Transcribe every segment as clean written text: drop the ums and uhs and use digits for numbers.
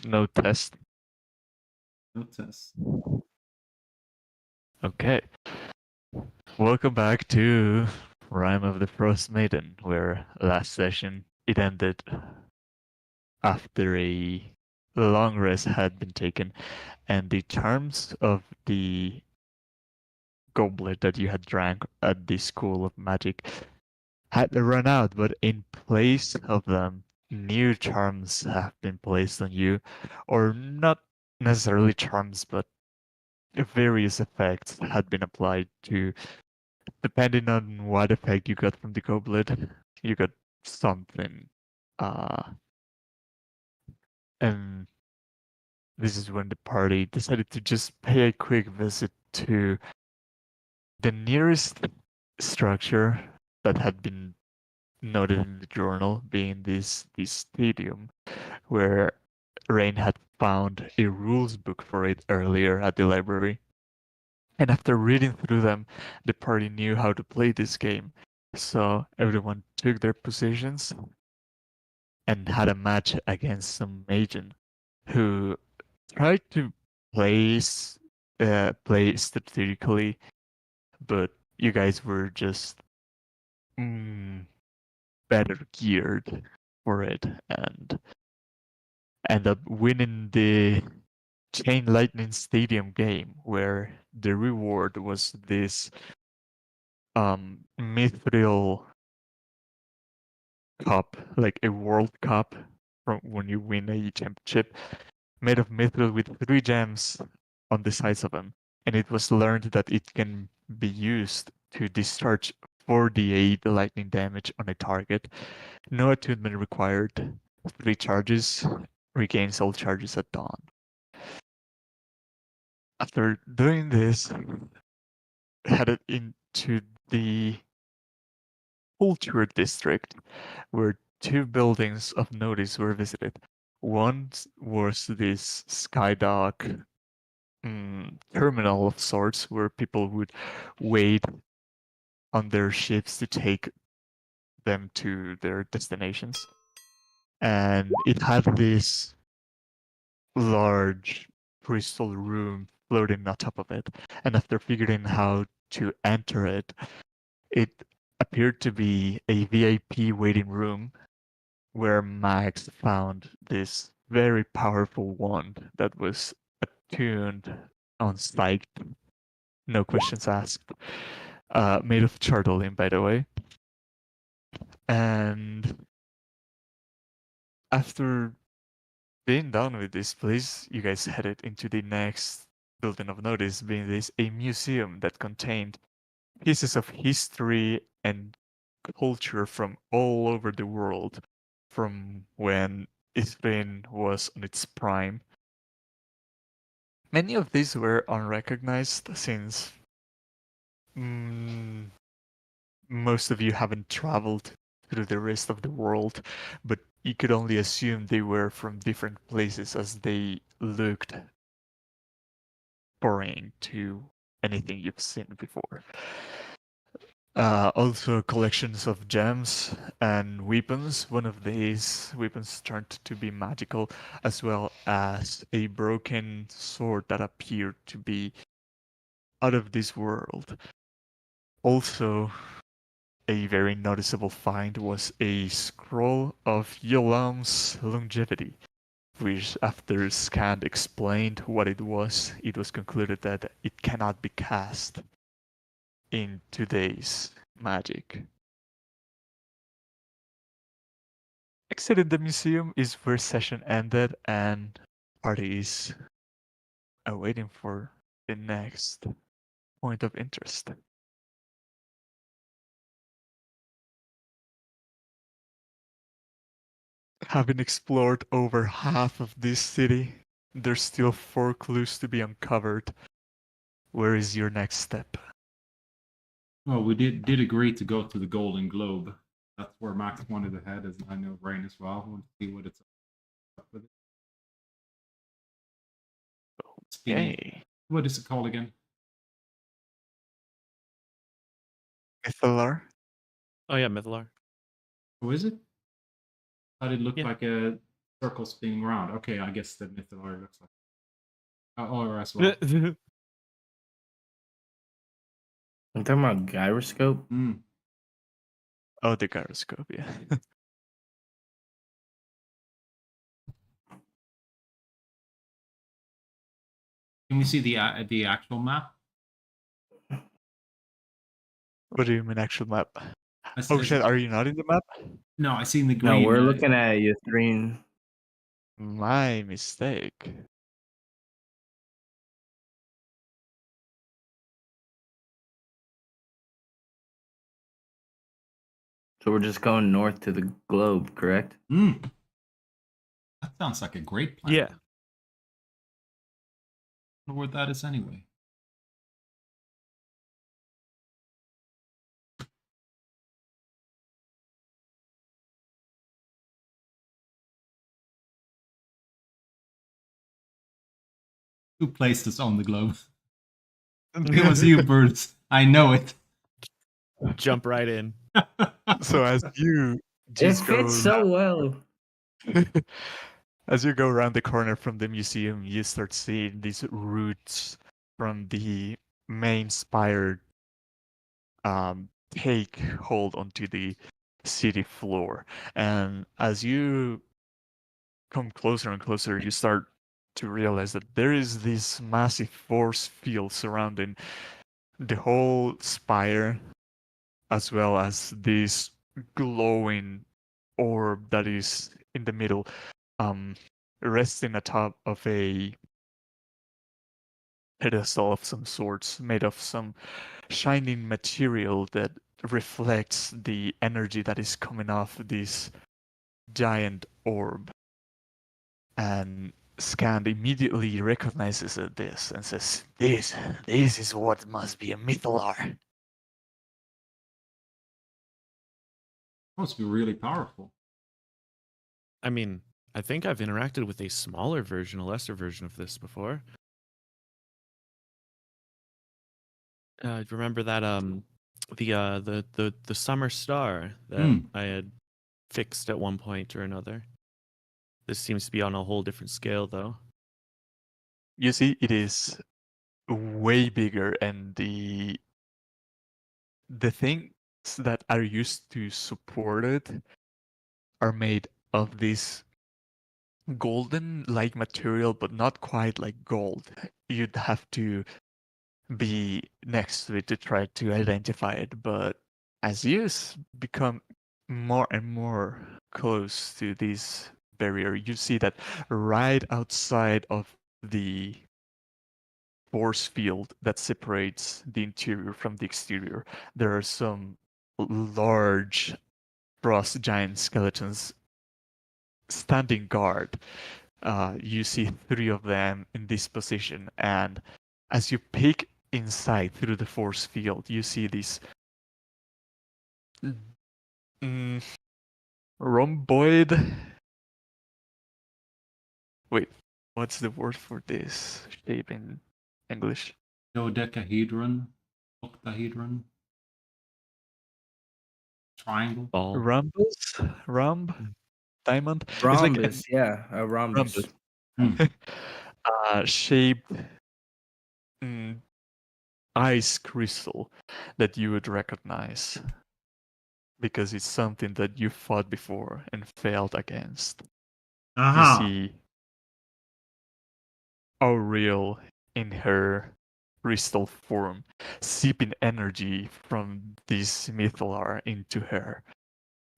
No test. No test. Okay. Welcome back to Rime of the Frost Maiden, where last session it ended after a long rest had been taken, and the charms of the goblet that you had drank at the School of Magic had run out, but in place of them, new charms have been placed on you, or not necessarily charms, but various effects had been applied to, depending on what effect you got from the goblet, you got something. And this is when the party decided to just pay a quick visit to the nearest structure that had been noted in the journal, being this stadium, where Rain had found a rules book for it earlier at the library. And after reading through them, the party knew how to play this game. So everyone took their positions and had a match against some agent who tried to place play strategically, but you guys were just better geared for it and end up winning the Chain Lightning Stadium game, where the reward was this mithril cup, like a world cup from when you win a championship, made of mithril with 3 gems on the sides of them. And it was learned that it can be used to discharge 48 lightning damage on a target. No attunement required. 3 charges, regains all charges at dawn. After doing this, headed into the Culture District, where 2 buildings of notice were visited. One was this Skydock terminal of sorts, where people would wait on their ships to take them to their destinations. And it had this large crystal room floating on top of it. And after figuring how to enter it, it appeared to be a VIP waiting room where Max found this very powerful wand that was attuned on sight, no questions asked, made of chardoline, by the way. And after being done with this place, you guys headed into the next building of notice, being this a museum that contained pieces of history and culture from all over the world, from when Spain was on its prime. Many of these were unrecognized since most of you haven't traveled through the rest of the world, but you could only assume they were from different places as they looked foreign to anything you've seen before. Also, collections of gems and weapons. One of these weapons turned to be magical, as well as a broken sword that appeared to be out of this world. Also, a very noticeable find was a scroll of Yolam's longevity, which, after Scand explained what it was concluded that it cannot be cast in today's magic. Exiting the museum is where session ended, and parties are waiting for the next point of interest. Having explored over half of this city, there's still 4 clues to be uncovered. Where is your next step? Well, we did agree to go to the Golden Globe. That's where Max wanted to head, as I know Rain as well. I want to see what it's up with. Okay. What is it called again? Mythalar? Oh yeah, Mythalar. Who is it? How did it look Yeah. like a circle spinning around. Okay, I guess the Mythallar looks like or as well. I'm talking about gyroscope. Mm. Oh, the gyroscope, yeah. Can we see the actual map? What do you mean actual map? Is- Oh is shit, it- are you not in the map? No, I seen the No, green. we're looking at your screen. My mistake. So we're just going north to the globe, correct? Mm. That sounds like a great plan. Yeah. I wonder where that is anyway. Who placed this on the globe? It was you, Bruce. I know it. Jump right in. So as you It just go fits so well. as you go around the corner from the museum, you start seeing these roots from the main spire take hold onto the city floor. And as you come closer and closer, you start to realize that there is this massive force field surrounding the whole spire, as well as this glowing orb that is in the middle, resting atop of a pedestal of some sorts, made of some shining material that reflects the energy that is coming off this giant orb. And Scand immediately recognizes this and says, This is what must be a Mythallar." Must be really powerful. I mean, I think I've interacted with a smaller version, a lesser version of this before. Remember that the summer star that I had fixed at one point or another. This seems to be on a whole different scale, though. You see, it is way bigger, and the things that are used to support it are made of this golden-like material, but not quite like gold. You'd have to be next to it to try to identify it, but as you become more and more close to this barrier, you see that right outside of the force field that separates the interior from the exterior, there are some large frost giant skeletons standing guard. You see 3 of them in this position, and as you peek inside through the force field, you see this rhomboid. Wait, what's the word for this shape in English? Dodecahedron, octahedron, triangle. Ball. Rhombus? Diamond? Rhombus, yeah, a rhombus. Shaped ice crystal that you would recognize because it's something that you fought before and failed against. You see Auriel in her crystal form, seeping energy from this Mythallar into her.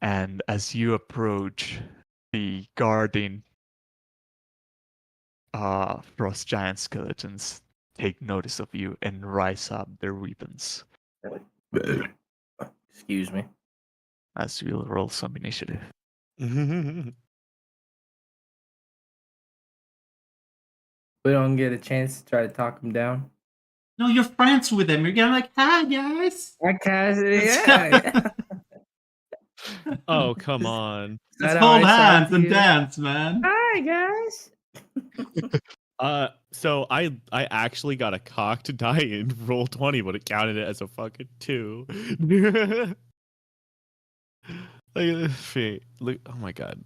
And as you approach, the guarding frost giant skeletons take notice of you and rise up their weapons. Excuse me. As we'll roll some initiative. We don't get a chance to try to talk him down. No, you're friends with them. You're gonna like, hi guys. Yeah. Oh, come on. Let's hold hands and dance, man. Hi guys. So I actually got a cocked die in roll 20, but it counted it as a fucking 2. Look at this feet. Look, oh my god.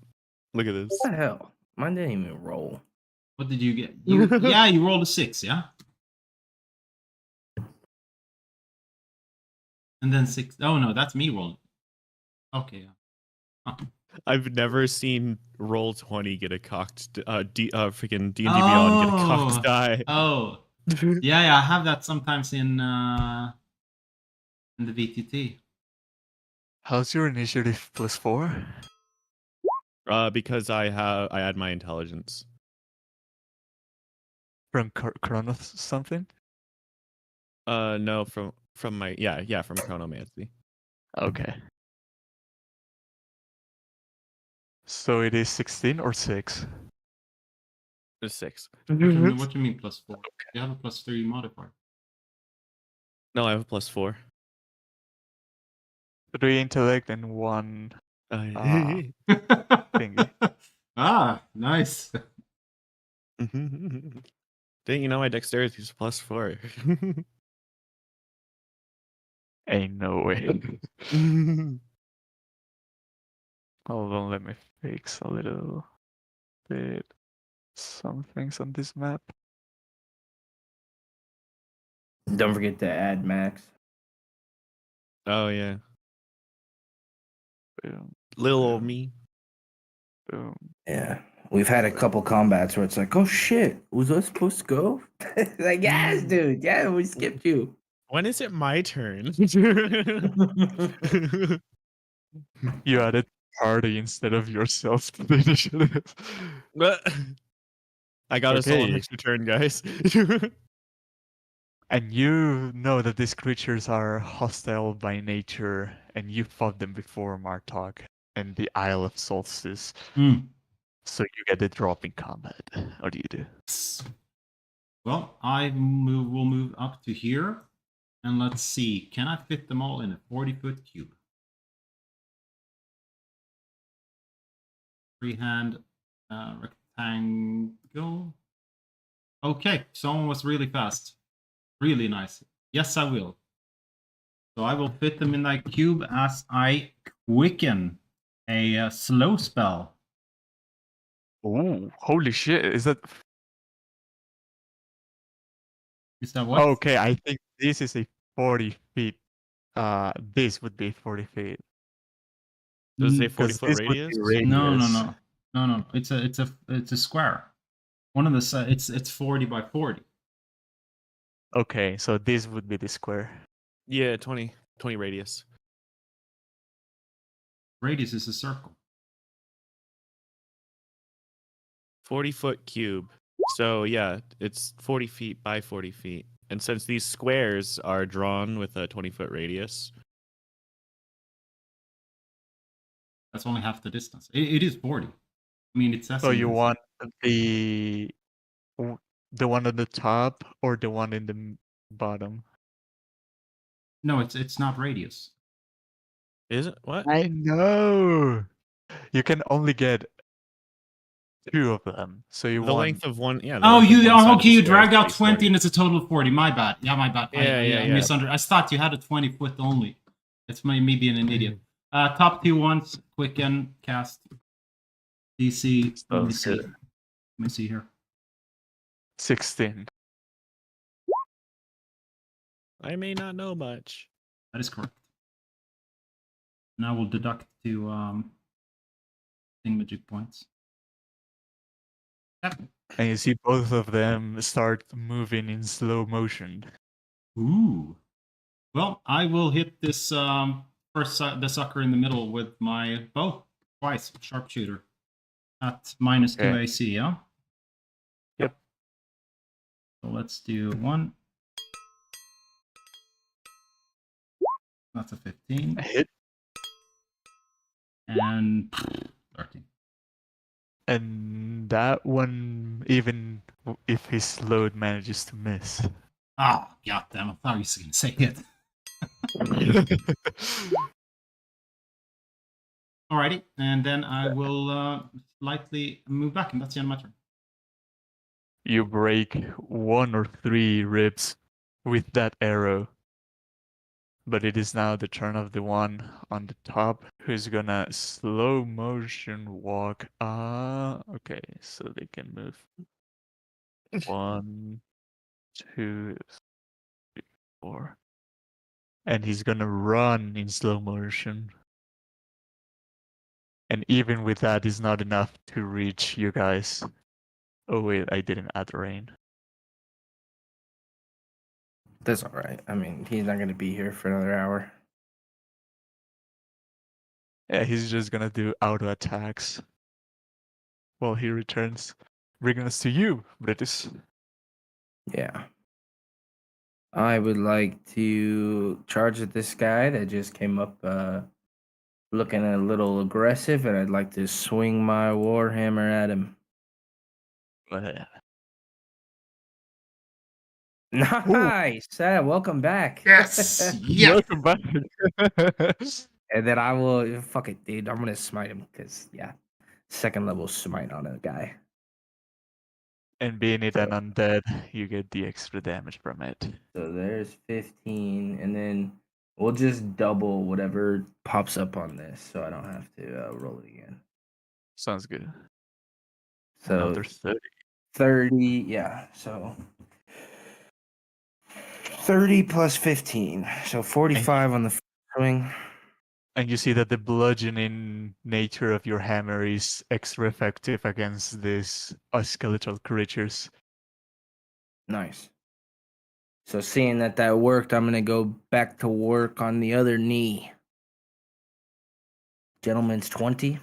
Look at this. What the hell? Mine didn't even roll. What did you get? Yeah, you rolled a 6, yeah? And then 6. Oh, no, that's me rolling. Okay, yeah. Huh. I've never seen roll 20 get a cocked freaking D&D Beyond get a cocked die. Oh. Yeah, I have that sometimes in the VTT. How's your initiative +4? Because I add my intelligence. From Chronos something? No, from my from Chronomancy. Okay. So it is 16 or 6? It's 6. What do you mean +4? You have a +3 modifier. No, I have a +4. 3 intellect and 1 thingy. Ah, nice. Dang, you know my dexterity is +4. Ain't no way. Hold on, let me fix a little bit some things on this map. Don't forget to add Max. Oh yeah, Boom, little old me. boom. Yeah. We've had a couple combats where it's like, oh shit, was I supposed to go? Like, yes, dude. Yeah, we skipped you. When is it my turn? You added party instead of yourself to the initiative. I got us all an Okay. extra turn, guys. And you know that these creatures are hostile by nature, and you fought them before Martok and the Isle of Solstice. So you get the drop in combat. What do you do? Well, will move up to here. And let's see. Can I fit them all in a 40-foot cube? Freehand rectangle. Okay, someone was really fast. Really nice. Yes, I will. So I will fit them in that cube as I quicken a slow spell. Oh, holy shit. Is that... Is that what? Okay, I think this is a 40 feet. This would be 40 feet. Does it say 'Cause 40-foot this would be radius? radius. No. It's a square. One of the it's 40 by 40. Okay, so this would be the square. Yeah, 20 radius. Radius is a circle. 40-foot cube. So yeah, it's 40 feet by 40 feet. And since these squares are drawn with a 20-foot radius, That's only half the distance. It is 40. I mean, it says. So you want the one on the top or the one in the bottom? No, it's not radius. is it? What? I know. You can only get 2 of them. So you The want length of one, yeah. Oh, length of one side of okay. the You square is dragged out 40. 20 and it's a total of 40. My bad. Yeah, my bad. I misunderstood. I thought you had a 20-foot only. It's me being an idiot. Top 2 ones, quicken, cast, DC. Let me see here. 16. I may not know much. That is correct. Now we'll deduct 2 thingamajig points. Yep. And you see both of them start moving in slow motion. Ooh. Well, I will hit this the sucker in the middle with my bow twice, sharpshooter, at -2 AC. Yeah. Yep. So let's do 1. That's a 15. A hit. And 13. And that one, even if his load manages to miss. Oh, goddamn! I thought you were going to say it. Alrighty, and then I will slightly move back, and that's the end of my turn. You break 1 or 3 ribs with that arrow. But it is now the turn of the one on the top who's gonna slow motion walk. Okay, so they can move 1, 2, 3, 4. And he's gonna run in slow motion. And even with that, is not enough to reach you guys. Oh wait, I didn't add rain. That's all right. I mean, he's not gonna be here for another hour. Yeah, he's just gonna do auto attacks while he returns, bringing us to you, British. Yeah. I would like to charge at this guy that just came up looking a little aggressive, and I'd like to swing my warhammer at him. Nice. Welcome back. Yes. Yeah. Welcome back. And then I will fuck it, dude. I'm gonna smite him because second level smite on a guy. And being it an undead, you get the extra damage from it. So there's 15, and then we'll just double whatever pops up on this, so I don't have to roll it again. Sounds good. So Another 30. 30, yeah. So 30 plus 15, so 45 on the first swing. And you see that the bludgeoning nature of your hammer is extra effective against these skeletal creatures. Nice. So seeing that worked, I'm gonna go back to work on the other knee. Gentleman's 20.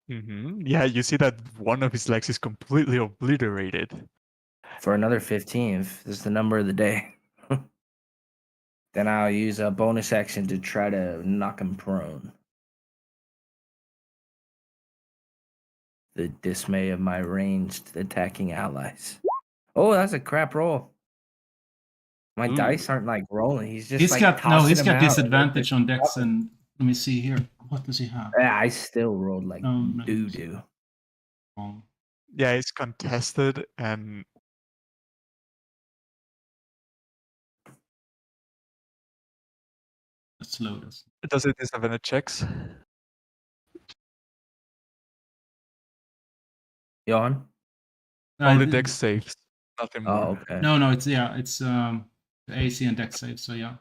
Yeah, you see that one of his legs is completely obliterated. For another 15, if this is the number of the day. Then I'll use a bonus action to try to knock him prone. The dismay of my ranged attacking allies. Oh, that's a crap roll. My dice aren't like rolling. He's just He's like got tossing them out. disadvantage on dex, and let me see here. What does he have? Yeah, I still rolled like No. doo-doo. Wrong. Yeah, it's contested, and Let's load us. does it disadvantage checks? Johan? Only dex saves, nothing more. Oh, okay. No, it's the AC and dex save. So yeah.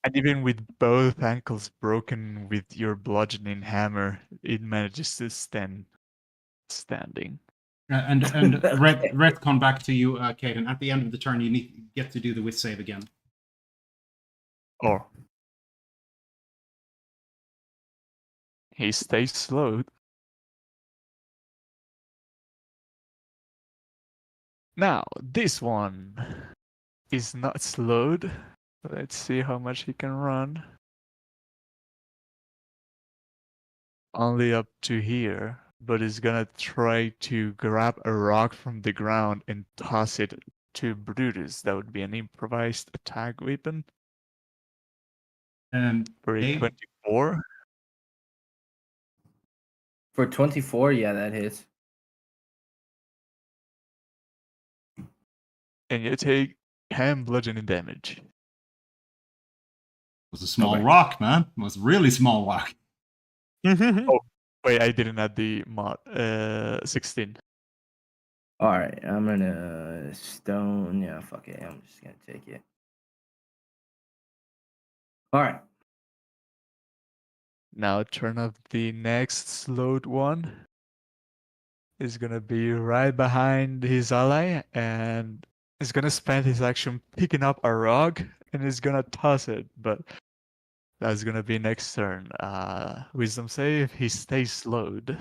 And even with both ankles broken with your bludgeoning hammer, it manages to stand standing. And retcon back to you, Caden. At the end of the turn, you get to do the whiz save again. Oh. He stays slowed. Now, this one is not slowed. Let's see how much he can run. Only up to here, but he's gonna try to grab a rock from the ground and toss it to Brutus. That would be an improvised attack weapon. For a 24. For 24, yeah, that hits. And you take 10 bludgeoning damage. It was a small rock, man. It was really small rock. Oh, wait, I didn't add the mod. 16. All right, I'm gonna stone. Yeah, fuck it. I'm just gonna take it. All right. Now, turn of the next slowed one is gonna be right behind his ally, and is gonna spend his action picking up a rock and is gonna toss it, but that's gonna be next turn. Wisdom save, he stays slowed.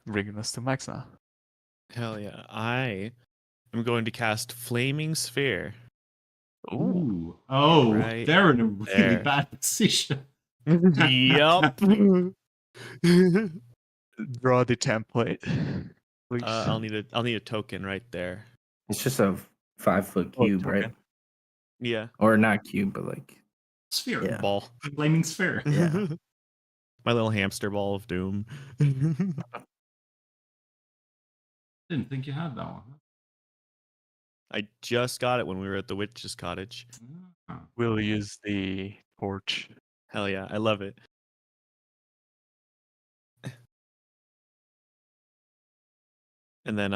Bringing us to Max now. Hell yeah. I am going to cast Flaming Sphere. Ooh. Oh, Right they're in a really there. bad position. Yup. Draw the template, please. I'll need a token right there. It's just a 5-foot cube, right? token. Yeah. Or not cube, but like Sphere. Yeah. Ball. Flaming sphere. Yeah. My little hamster ball of doom. Didn't think you had that one. I just got it when we were at the witch's cottage. We'll use the torch. Hell yeah, I love it. And then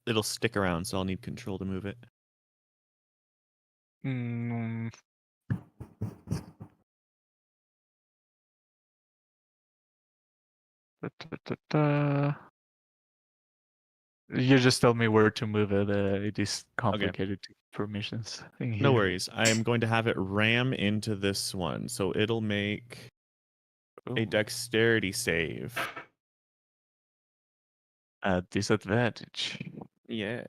it'll stick around, so I'll need control to move it. Mm. You just tell me where to move it. It is complicated to permissions. No worries. I am going to have it ram into this one, so it'll make a dexterity save. At disadvantage. Yeah.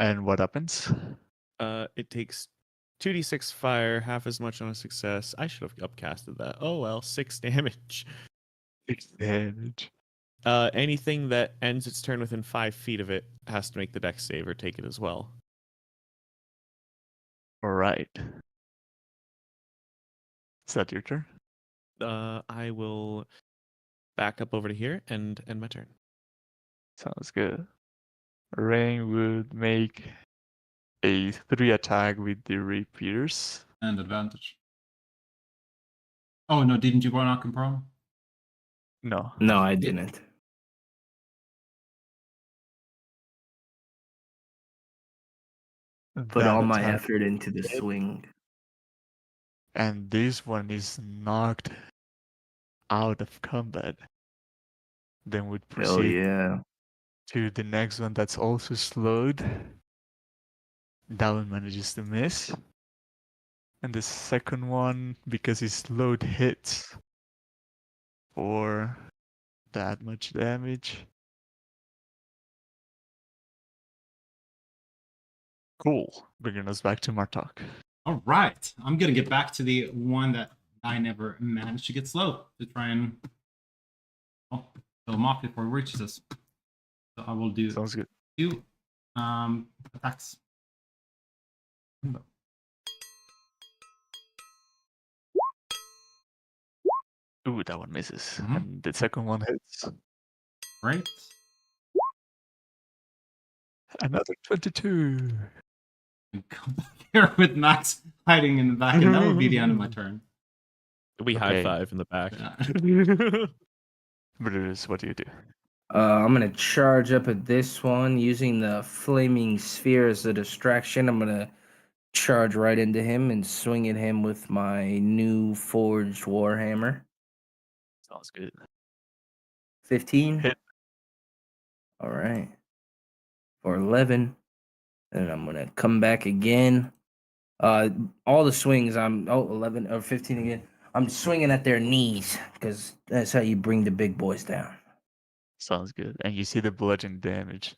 And what happens? It takes 2d6 fire, half as much on a success. I should have upcasted that. Oh well, 6 damage. 6 damage. Anything that ends its turn within 5 feet of it has to make the dex save or take it as well. All right. Is that your turn? I will back up over to here and end my turn. Sounds good. Rain would make a 3 attack with the repeaters. And advantage. Oh, no, didn't you not confirm? No. No, I didn't. Put all my attack. effort into the swing. And this one is knocked out of combat. Then would Oh proceed yeah. to the next one that's also slowed. That one manages to miss. And the second one, because he's slowed, hits for that much damage. Cool. Bringing us back to Martok. All right. I'm going to get back to the one that I never managed to get slow to try and kill him off before he reaches us. So I will do Sounds good. 2 attacks. Ooh, that one misses. Mhm. And the second one hits. Right. Another 22. And come back here with Max hiding in the back, and that will be the end of my turn. We high Okay. five in the back. Yeah. Brutus, what do you do? I'm gonna charge up at this one using the flaming sphere as a distraction. I'm gonna charge right into him and swing at him with my new forged warhammer. Sounds good. 15. Hit. All right. For 11. And I'm gonna come back again. All the swings, 11 or 15 again. I'm swinging at their knees because that's how you bring the big boys down. Sounds good. And you see the bludgeoning damage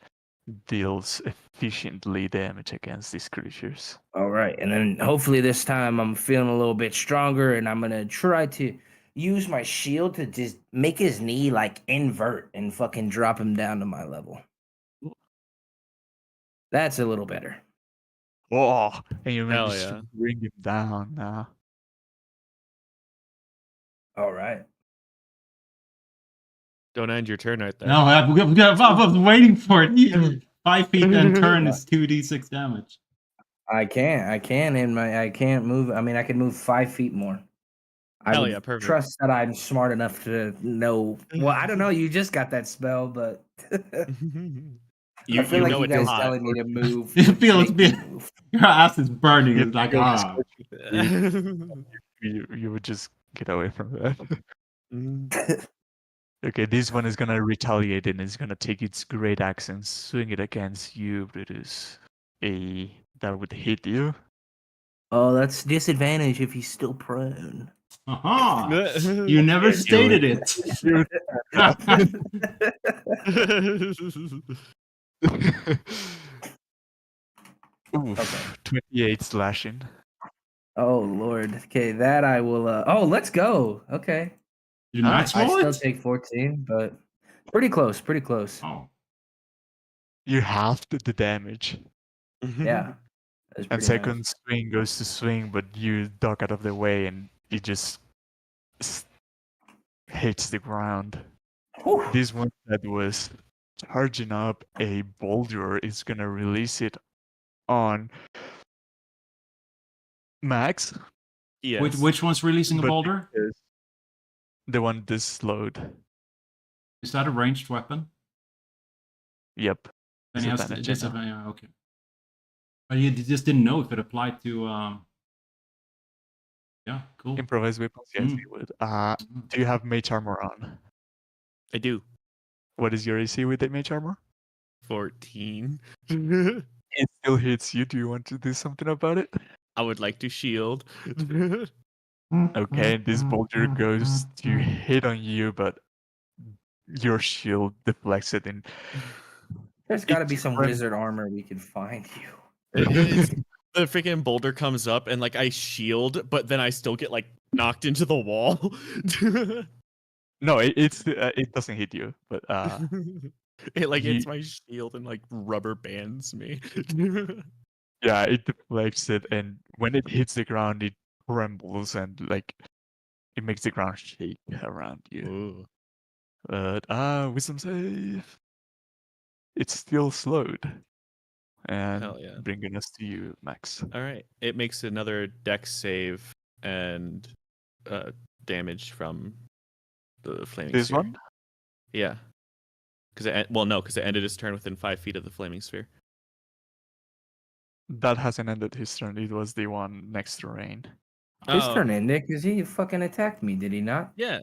deals efficiently damage against these creatures. All right, and then hopefully this time I'm feeling a little bit stronger, and I'm gonna try to use my shield to just make his knee like invert and fucking drop him down to my level. That's a little better. Oh, and you Hell managed yeah. to bring him down now. All right. Don't end your turn right there. No, I was waiting for it. 5 feet and turn is 2d6 damage. I can't move. I mean, I can move 5 feet more. I Hell would yeah, perfect. trust that I'm smart enough to know. Well, I don't know. You just got that spell, but You I feel like know you it's guys hot. telling me to move. You feel it's make me been- move. Your ass is burning. It's like, You would just get away from that. Mm. Okay, this one is gonna retaliate and it's gonna take its great axe and swing it against you, Brutus. That would hit you. Oh, that's disadvantage if he's still prone. Aha! You never stated it. Oof, Okay. 28 slashing. Oh Lord. Okay, that I will. Oh, let's go. Okay. You max I roll still it? take 14, but pretty close. Pretty close. Oh. You halved the damage. Yeah. That's And pretty second nice. swing goes to swing, but you duck out of the way and it just hits the ground. Whew. This one that was charging up a boulder is gonna release it on Max. Yes. Which one's releasing a but boulder? The one this slowed. Is that a ranged weapon? Yep. Then he has to Disadvantage, I know. disadvantage. Yeah, okay. But you just didn't know if it applied to. Yeah, cool. Improvised weapons, yes, Mm. it would. Do you have mage armor on? I do. What is your AC with the mage armor? 14. It still hits you. Do you want to do something about it? I would like to shield. Okay, this boulder goes to hit on you, but your shield deflects it and There's got to It be some trem- wizard armor we can find you. The freaking boulder comes up and like I shield, but then I still get like knocked into the wall. No, it doesn't hit you, but It like hits You- my shield and like rubber bands me. yeah, it deflects it, and when it hits the ground, it trembles and like it makes the ground shake around you. Ooh. But wisdom save. It's still slowed, and Hell yeah. bringing us to you, Max. All right. It makes another dex save and damage from the flaming This sphere. one? Yeah. Because it ended its turn within 5 feet of the flaming sphere. That hasn't ended his turn. It was the one next to Rain. His Oh, turn in, Nick, because he fucking attacked me, did he not? Yeah.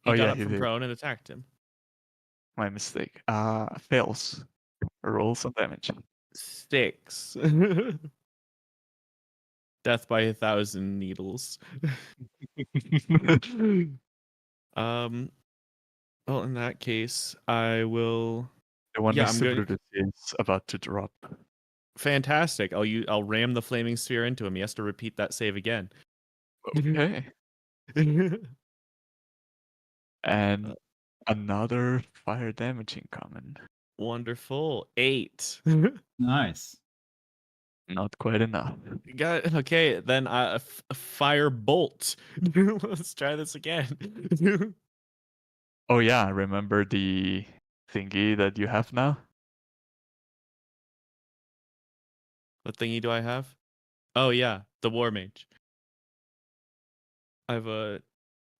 He Oh, got yeah, up he from did. prone and attacked him. My mistake. Fails. Roll some damage. 6. Death by 1,000 needles. Well, in that case, I will. The one Yeah, next I'm to going. Brutus is about to drop. Fantastic. I'll ram the flaming sphere into him. He has to repeat that save again. Okay. And another fire damage incoming. Wonderful. 8. Nice. Not quite enough. Got okay. Then a fire bolt. Let's try this again. Oh yeah, remember the thingy that you have now? What thingy do I have? Oh yeah, the war mage. I have a.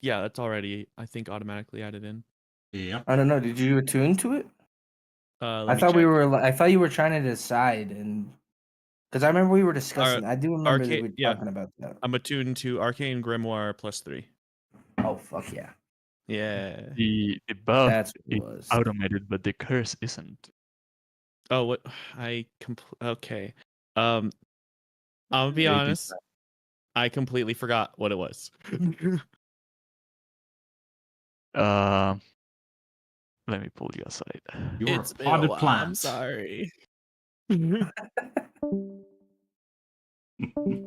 Yeah, that's already I think automatically added in. Yeah. I don't know. Did you attune to it? Let I me thought we check. were. I thought you were trying to decide, and because I remember we were discussing. I do remember that we were yeah. talking about that. I'm attuned to Arcane Grimoire +3. Oh fuck yeah! Yeah. The buff That's what is it was. automated, but the curse isn't. Oh, what? Okay. I'll be They do honest. I completely forgot what it was. Let me pull you aside. You're It's a been a potted while, plant. I'm sorry.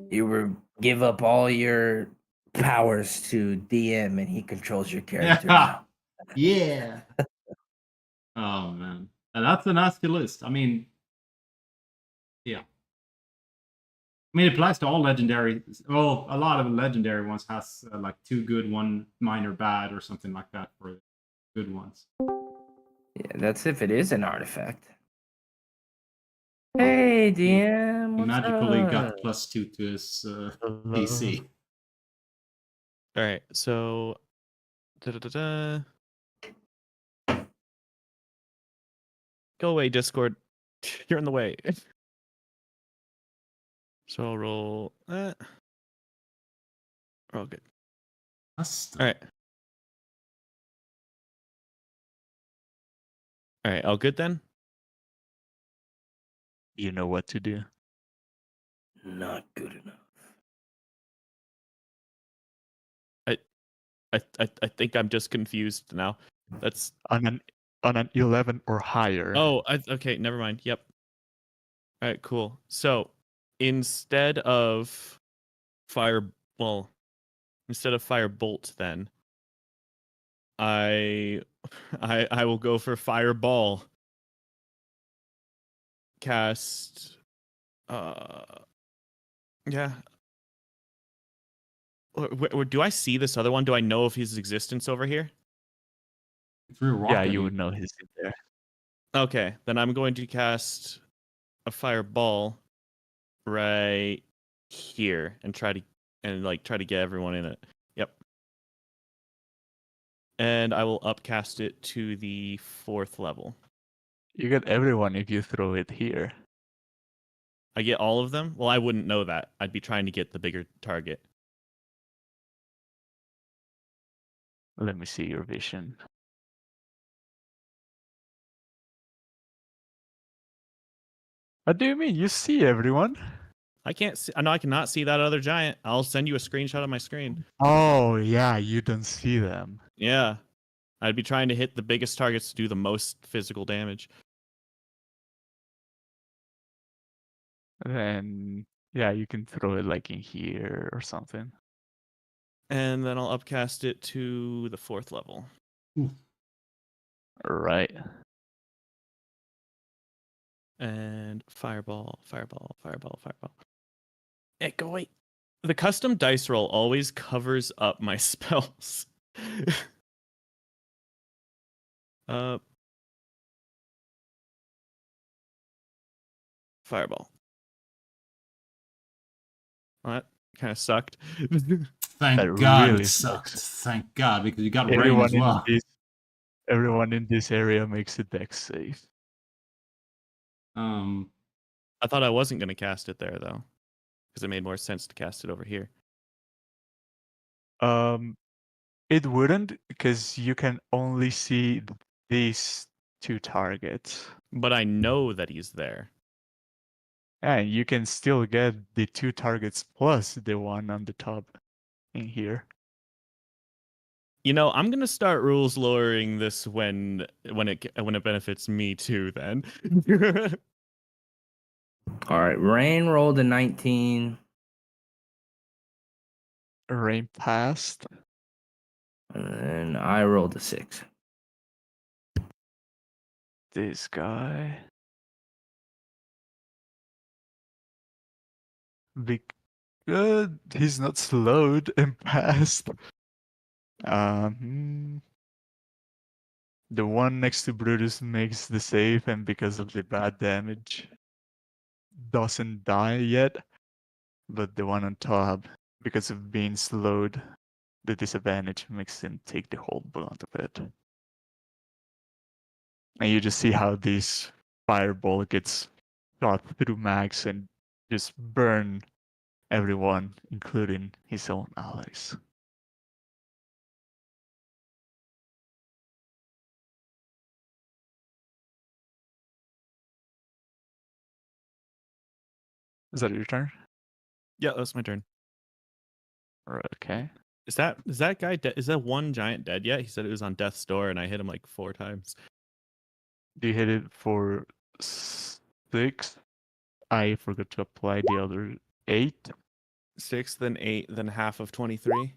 You were give up all your powers to DM, and he controls your character now. Yeah. Oh man, and that's a nasty list. I mean, yeah. I mean, it applies to all legendary. Well, a lot of legendary ones has like 2 good, 1 minor bad, or something like that for good ones. Yeah, that's if it is an artifact. Hey, DM, He what's magically up? got +2 to his AC. All right, so go away, Discord. You're in the way. So I'll roll. We're all good. All right. All right, all good then. You know what to do. Not good enough. I think I'm just confused now. That's On an 11 or higher. Oh, okay, never mind. Yep. All right, cool. So instead of instead of fire bolt, then I will go for fireball. Cast. Yeah. Do I see this other one? Do I know of his existence over here? Yeah, you would know he's in there. Okay, then I'm going to cast a fireball right here and try to get everyone in it. Yep. And I will upcast it to the 4th level. You get everyone if you throw it here. I get all of them? Well, I wouldn't know that. I'd be trying to get the bigger target. Let me see your vision. What do you mean? You see everyone? I can't see. I know I cannot see that other giant. I'll send you a screenshot of my screen. Oh, yeah, you don't see them. Yeah. I'd be trying to hit the biggest targets to do the most physical damage. Then, yeah, you can throw it like in here or something. And then I'll upcast it to the 4th level. Right. And fireball. Hey, go wait. The custom dice roll always covers up my spells. Fireball. Well, that kind of sucked. Thank That God really it sucked. sucks. Thank God, because you got rain as well. Everyone in this area makes it dex safe. I thought I wasn't going to cast it there, though, because it made more sense to cast it over here. It wouldn't, because you can only see these 2 targets. But I know that he's there. And you can still get the 2 targets plus the one on the top in here. You know, I'm gonna start rules lowering this when it benefits me too. Then. All right, Rain rolled a 19. Rain passed. And I rolled a 6. This guy. Good. He's not slowed and passed. The one next to Brutus makes the save, and because of the bad damage, doesn't die yet. But the one on top, because of being slowed, the disadvantage makes him take the whole brunt of it. And you just see how this fireball gets shot through Max and just burn everyone, including his own allies. Is that your turn? Yeah, that's my turn. Okay. Is that guy dead? Is that one giant dead yet? He said it was on death's door, and I hit him like 4 times. You hit it for 6. I forgot to apply the other 8. 6, then 8, then half of 23.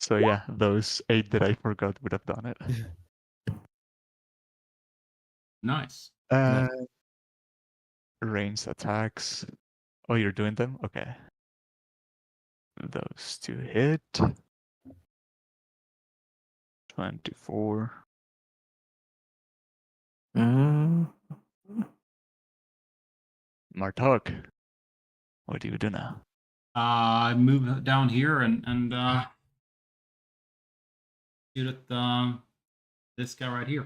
So yeah, those 8 that I forgot would have done it. Nice. Ranged attacks. Oh, you're doing them? Okay. Those 2 hit. 24. Martok, what do you do now? I move down here and shoot at this guy right here.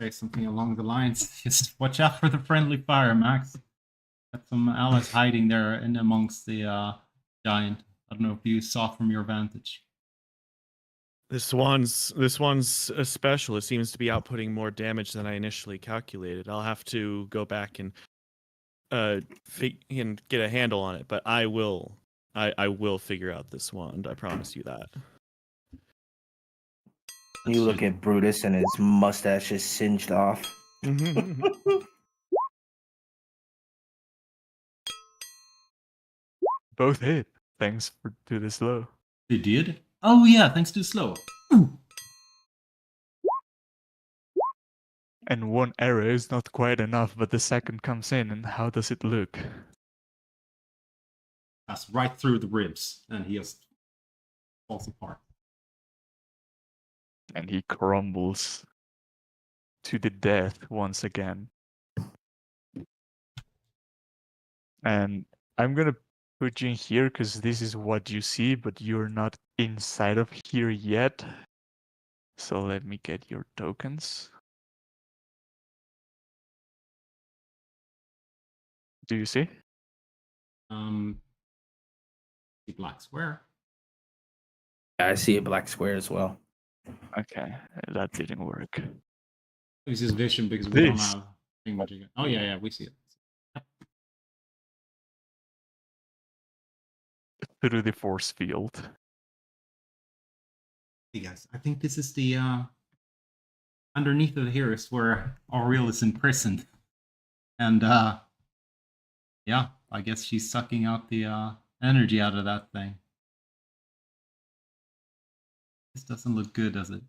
Say something along the lines. Just watch out for the friendly fire, Max. Got some allies hiding there in amongst the giant. I don't know if you saw from your vantage. This one's a special. It seems to be outputting more damage than I initially calculated. I'll have to go back and get a handle on it, but I will figure out this wand. I promise you that. You look at Brutus and his mustache is singed off. Both hit. Thanks to the slow. They did? Oh yeah, thanks to slow. Ooh. And one arrow is not quite enough, but the second comes in, and how does it look? That's right through the ribs, and he just falls apart. And he crumbles to the death once again. And I'm gonna put you in here because this is what you see, but you're not inside of here yet. So let me get your tokens. Do you see? The black square. I see a black square as well. Okay, that didn't work. This is vision because we don't This. have thing much again. Oh yeah, we see it. Through the force field. Hey guys, I think this is the underneath of here is where Auriel is imprisoned, and yeah, I guess she's sucking out the energy out of that thing. This doesn't look good, does it?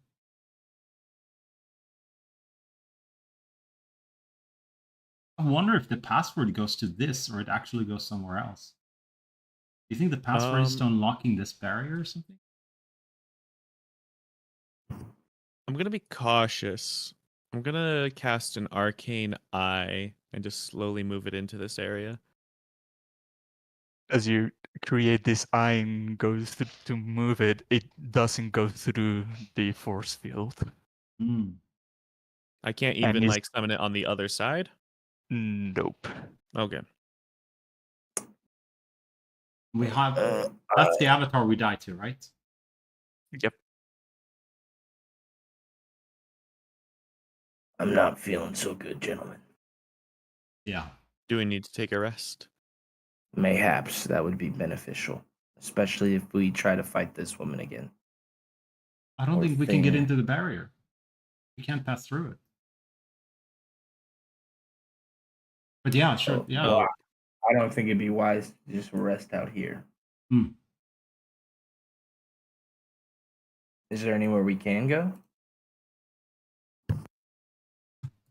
I wonder if the password goes to this or it actually goes somewhere else. Do you think the password is to unlocking this barrier or something? I'm gonna be cautious. I'm gonna cast an arcane eye and just slowly move it into this area. As you create this eye and go to move it, it doesn't go through the force field. I can't even like summon it on the other side? Nope. Okay. We have that's the avatar we died to, right? Yep. I'm not feeling so good, gentlemen. Yeah. Do we need to take a rest? Mayhaps that would be beneficial, especially if we try to fight this woman again. I don't think we can get into the barrier. We can't pass through it. But yeah, sure. Yeah. Well, I don't think it'd be wise to just rest out here. Is there anywhere we can go?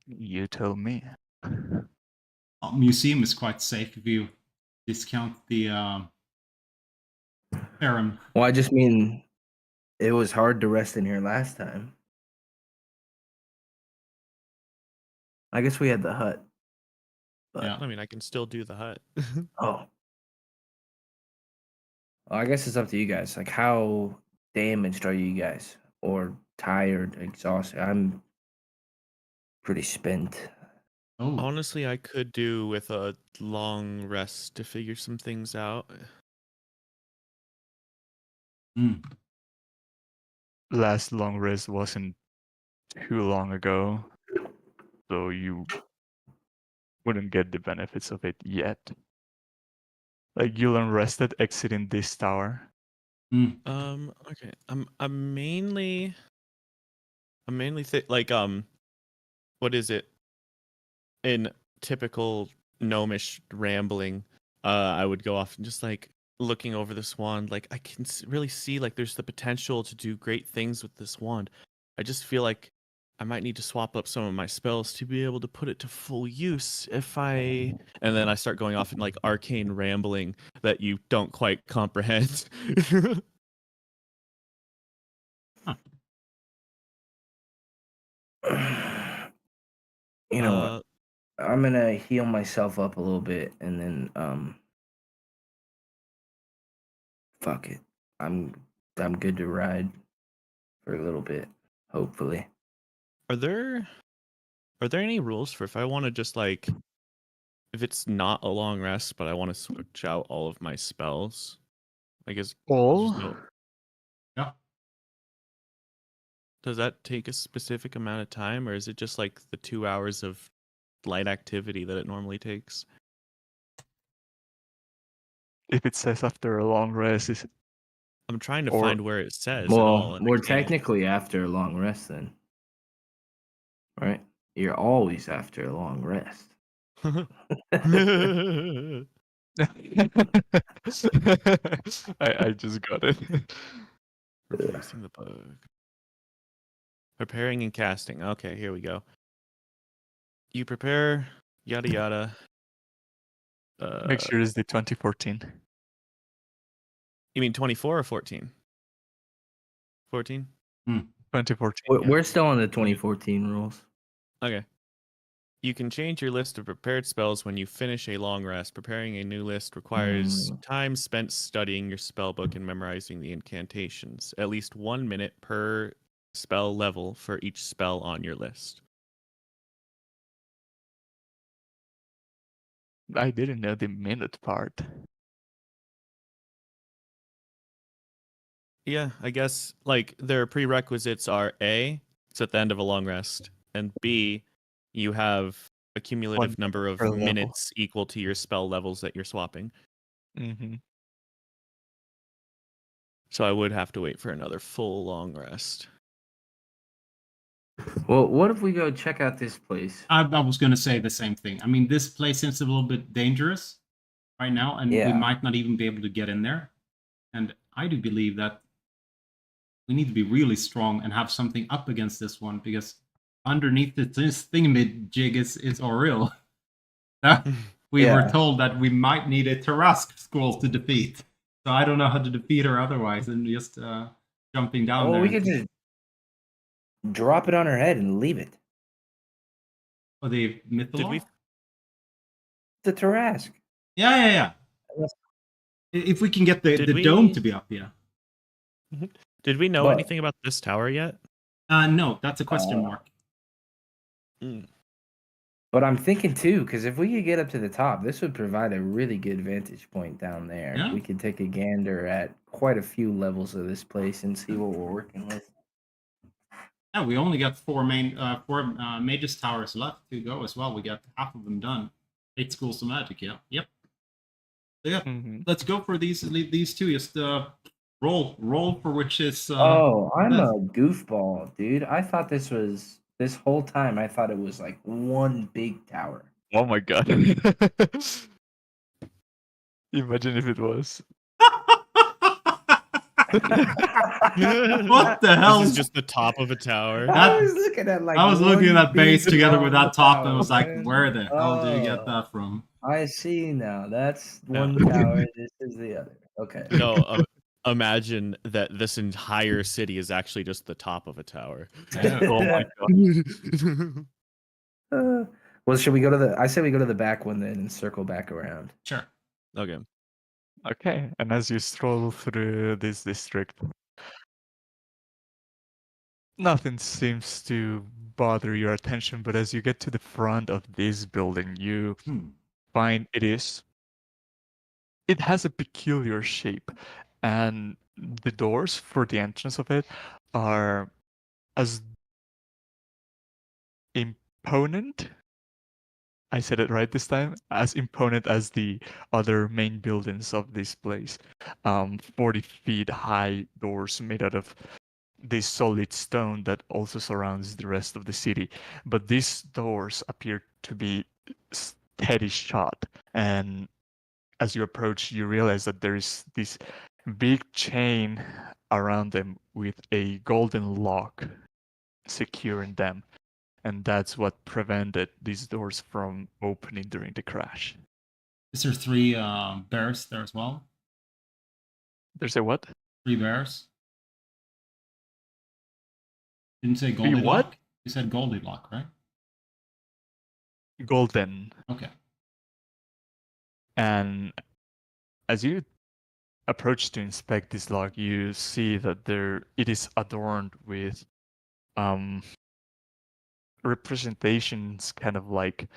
You tell me. Museum is quite safe if you discount the Ferrum. Well, I just mean it was hard to rest in here last time. I guess we had the hut. But, yeah. I mean, I can still do the hut. Oh. Well, I guess it's up to you guys. Like, how damaged are you guys? Or tired, exhausted? I'm pretty spent. Oh. Honestly, I could do with a long rest to figure some things out. Last long rest wasn't too long ago, so you wouldn't get the benefits of it yet. Like, you'll unrested exiting this tower. Okay. I'm mainly like what is it? In typical gnomish rambling, I would go off and just like looking over this wand, like I can really see like there's the potential to do great things with this wand. I just feel like I might need to swap up some of my spells to be able to put it to full use and then I start going off in like arcane rambling that you don't quite comprehend. You know what? I'm gonna heal myself up a little bit and then fuck it. I'm good to ride for a little bit, hopefully. Are there any rules for if I want to just like if it's not a long rest but I want to switch out all of my spells? I guess Yeah. Does that take a specific amount of time or is it just like the 2 hours of light activity that it normally takes? If it says after a long rest, I'm trying to find where it says. Well, we're technically after a long rest then. Right? You're always after a long rest. I just got it. Replacing the bug. Preparing and casting. Okay, here we go. You prepare, yada yada. Make sure it's the 2014. You mean 24 or 14? 14? 2014. We're still on the 2014 rules. Okay. You can change your list of prepared spells when you finish a long rest. Preparing a new list requires time spent studying your spell book and memorizing the incantations. At least 1 minute per spell level for each spell on your list. I didn't know the minute part. Yeah, I guess like their prerequisites are A, it's at the end of a long rest, and B, you have a cumulative 1 number of per level. minutes equal to your spell levels that you're swapping. Mm-hmm. So I would have to wait for another full long rest. Well, what if we go check out this place? I was going to say the same thing. I mean, this place seems a little bit dangerous right now, and we might not even be able to get in there. And I do believe that we need to be really strong and have something up against this one, because underneath this thingamajig is Auril. We were told that we might need a Tarask scroll to defeat. So I don't know how to defeat her otherwise than just jumping down there. We could just drop it on her head and leave it. For the Mythalor? Did we? The Tarask. Yeah. If we can get the dome to be up, yeah. Did we know anything about this tower yet? No, that's a question mark. But I'm thinking too, because if we could get up to the top, this would provide a really good vantage point down there. Yeah. We could take a gander at quite a few levels of this place and see what we're working with. Yeah, we only got four Magus Towers left to go as well. We got half of them done. 8 schools of magic, yeah. Yep. So yeah, let's go for these two. Just roll for which is. I'm a goofball, dude. I thought this whole time. I thought it was like one big tower. Oh my god! Imagine if it was. What the hell? This is just the top of a tower. I was looking at that base together with that top, and was like, man. where the hell do you get that from? I see now. That's one tower. This is the other. Okay. No, imagine that this entire city is actually just the top of a tower. Oh my god! Well, should we go to the? I say we go to the back one then and circle back around. Sure. Okay. Okay, and as you stroll through this district, nothing seems to bother your attention, but as you get to the front of this building, you find it has a peculiar shape, and the doors for the entrance of it are as imponent. I said it right this time. As imponent as the other main buildings of this place. 40 feet high doors made out of this solid stone that also surrounds the rest of the city. But these doors appear to be steady shot. And as you approach, you realize that there is this big chain around them with a golden lock securing them. And that's what prevented these doors from opening during the crash. Is there 3 bears there as well? There's a what? 3 bears. Didn't say Goldilocks. What? You said Goldilocks, right? Golden. Okay. And as you approach to inspect this lock, you see that it is adorned with representations, kind of like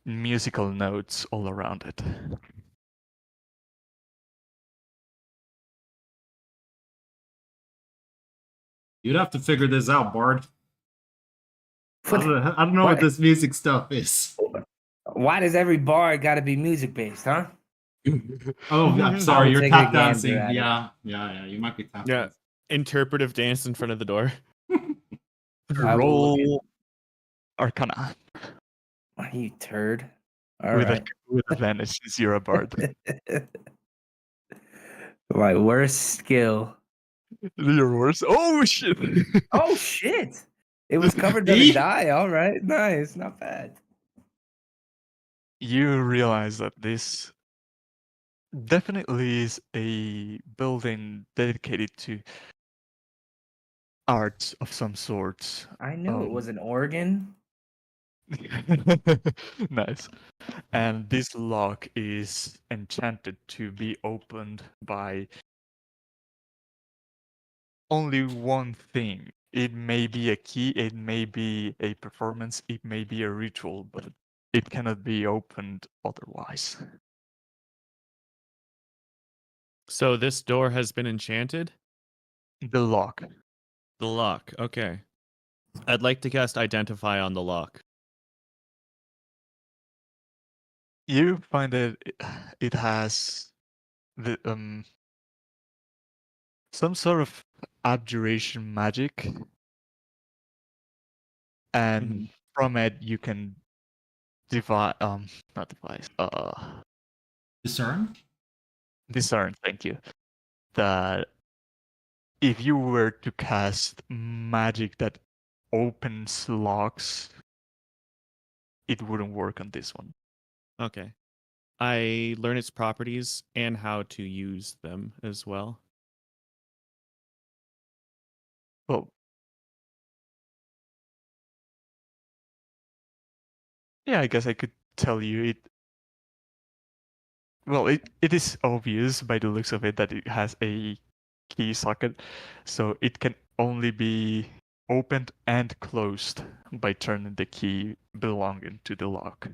musical notes all around it. You'd have to figure this out, Bard. I don't know what this music stuff is. Why does every bar got to be music based, huh? Oh, I'm sorry. You're tap dancing. Yeah. You might be tap dancing. Interpretive dance in front of the door. Roll Arcana. You turd. With advantage since you're a bard. My worst skill. Your worst. Oh shit! Oh shit! It was covered in a die. All right, nice, not bad. You realize that this definitely is a building dedicated to art of some sort. I knew it was an organ. Nice. And this lock is enchanted to be opened by only one thing. It may be a key, it may be a performance, it may be a ritual, but it cannot be opened otherwise. So this door has been enchanted? The lock. The lock. Okay. I'd like to cast Identify on the lock. You find that it has the some sort of abjuration magic, and from it you can not devise Discern? discern, thank you, that if you were to cast magic that opens locks, it wouldn't work on this one. Okay. I learn its properties and how to use them as well. Well, yeah, I guess I could tell you it. Well, it is obvious by the looks of it that it has a key socket, so it can only be opened and closed by turning the key belonging to the lock.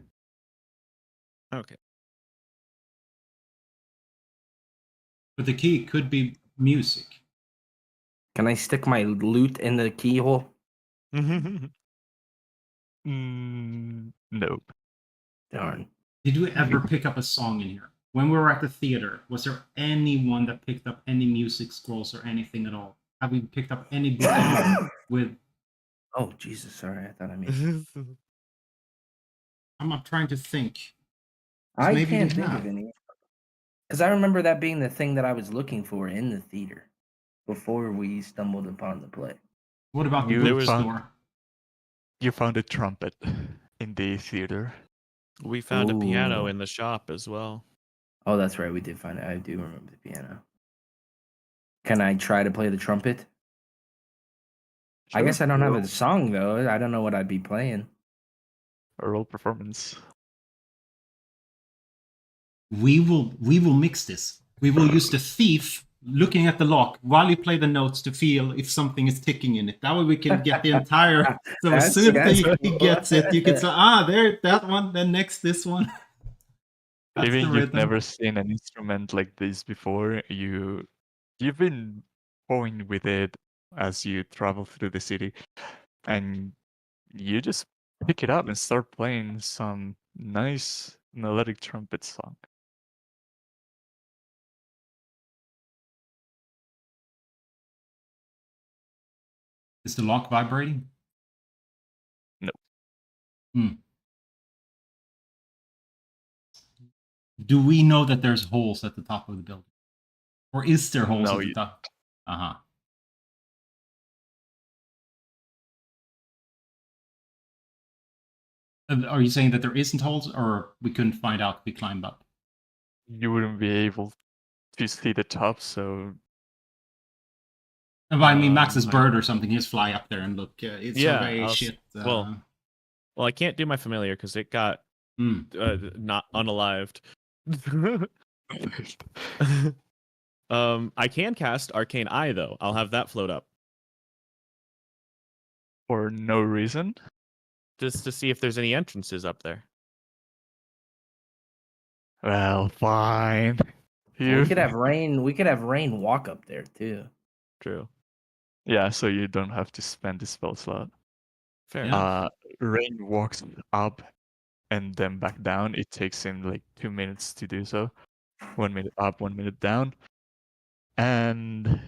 Okay. But the key could be music. Can I stick my loot in the keyhole? Nope. Darn. Did we ever pick up a song in here? When we were at the theater, was there anyone that picked up any music scrolls or anything at all? Have we picked up any book with... Oh, Jesus, sorry. I thought I mean. I'm trying to think. I maybe can't they think have. of any. Because I remember that being the thing that I was looking for in the theater before we stumbled upon the play. What about the You bookstore? You found a trumpet in the theater. We found a piano Ooh. in the shop as well. Oh, that's right. We did find it. I do remember the piano. Can I try to play the trumpet? I guess I don't have a song, though. I don't know what I'd be playing. A role performance. We will mix this. We will use the thief looking at the lock while you play the notes to feel if something is ticking in it. That way we can get the entire. So as soon as he gets it, you can say, there, that one. Then next, this one. Even you've never seen an instrument like this before. You've been toying with it as you travel through the city, and you just pick it up and start playing some nice melodic trumpet song. Is the lock vibrating? No. Do we know that there's holes at the top of the building? Or is there holes No, at the top? Uh-huh. Are you saying that there isn't holes, or we couldn't find out if we climbed up? You wouldn't be able to see the top, so... I mean, Max's bird or something, he'll fly up there and look. It's shit. Well, I can't do my familiar because it got not unalived. I can cast Arcane Eye, though. I'll have that float up. For no reason? Just to see if there's any entrances up there. Well, fine. We could have Rain. We could have Rain walk up there too. True. Yeah, so you don't have to spend the spell slot. Fair enough. Rain walks up and then back down. It takes him like 2 minutes to do so. 1 minute up, 1 minute down. And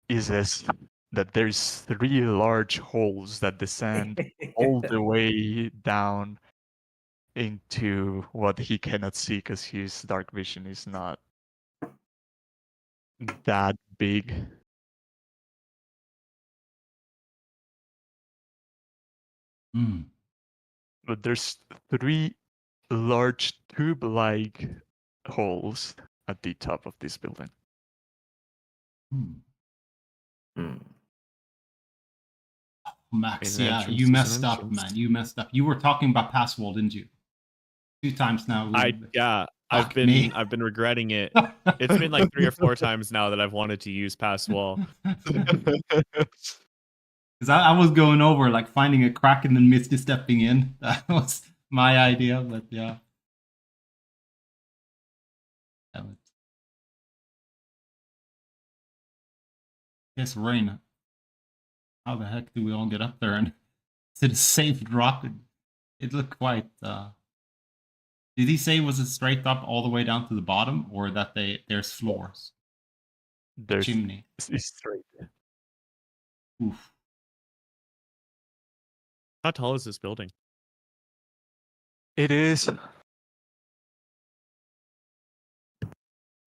he says that there's 3 large holes that descend all the way down into what he cannot see because his dark vision is not that big. But there's 3 large tube-like holes at the top of this building. Max, An yeah, entrance you is an messed up, entrance. man. You messed up. You were talking about pass wall, didn't you? 2 times now. I've Fuck me. been regretting it. It's been like 3 or 4 times now that I've wanted to use pass wall. Because I was going over like finding a crack and then misstepping in. That was my idea, but yeah. Damn it. Yes, rain. How the heck do we all get up there? And is it a safe drop? It looked quite. Did he say was it straight up all the way down to the bottom, or that there's floors? There's Chimney. it's straight. Oof. How tall is this building? It is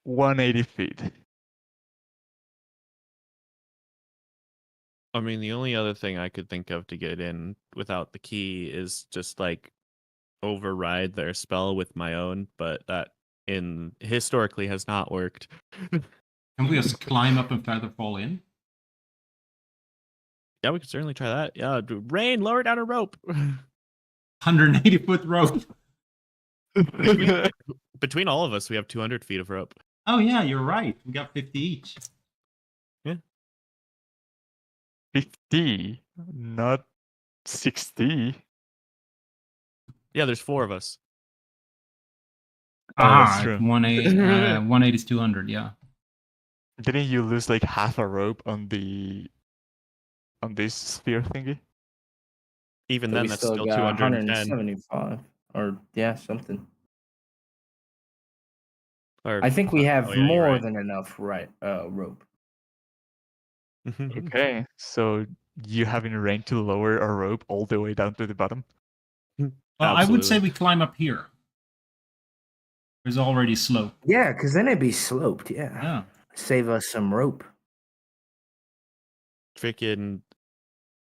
180 feet. I mean, the only other thing I could think of to get in without the key is just like override their spell with my own, but that historically has not worked. Can we just climb up and feather fall in? Yeah, we could certainly try that. Yeah, Rain, lower down a rope. 180-foot rope. Between all of us, we have 200 feet of rope. Oh yeah, you're right. We got 50 each. 50, not 60. Yeah, there's 4 of us. That's true. 180. 180 is 200. Yeah. Didn't you lose like half a rope on this sphere thingy? Even So then, we that's still still got 210. 175, or yeah, something. Or, I think we have oh, yeah, you're more right. than enough rope. Okay, so you having Rain to lower a rope all the way down to the bottom? Well, I would say Absolutely. we climb up here. There's already slope. Yeah, because then it'd be sloped. Yeah. Yeah. Save us some rope. Freaking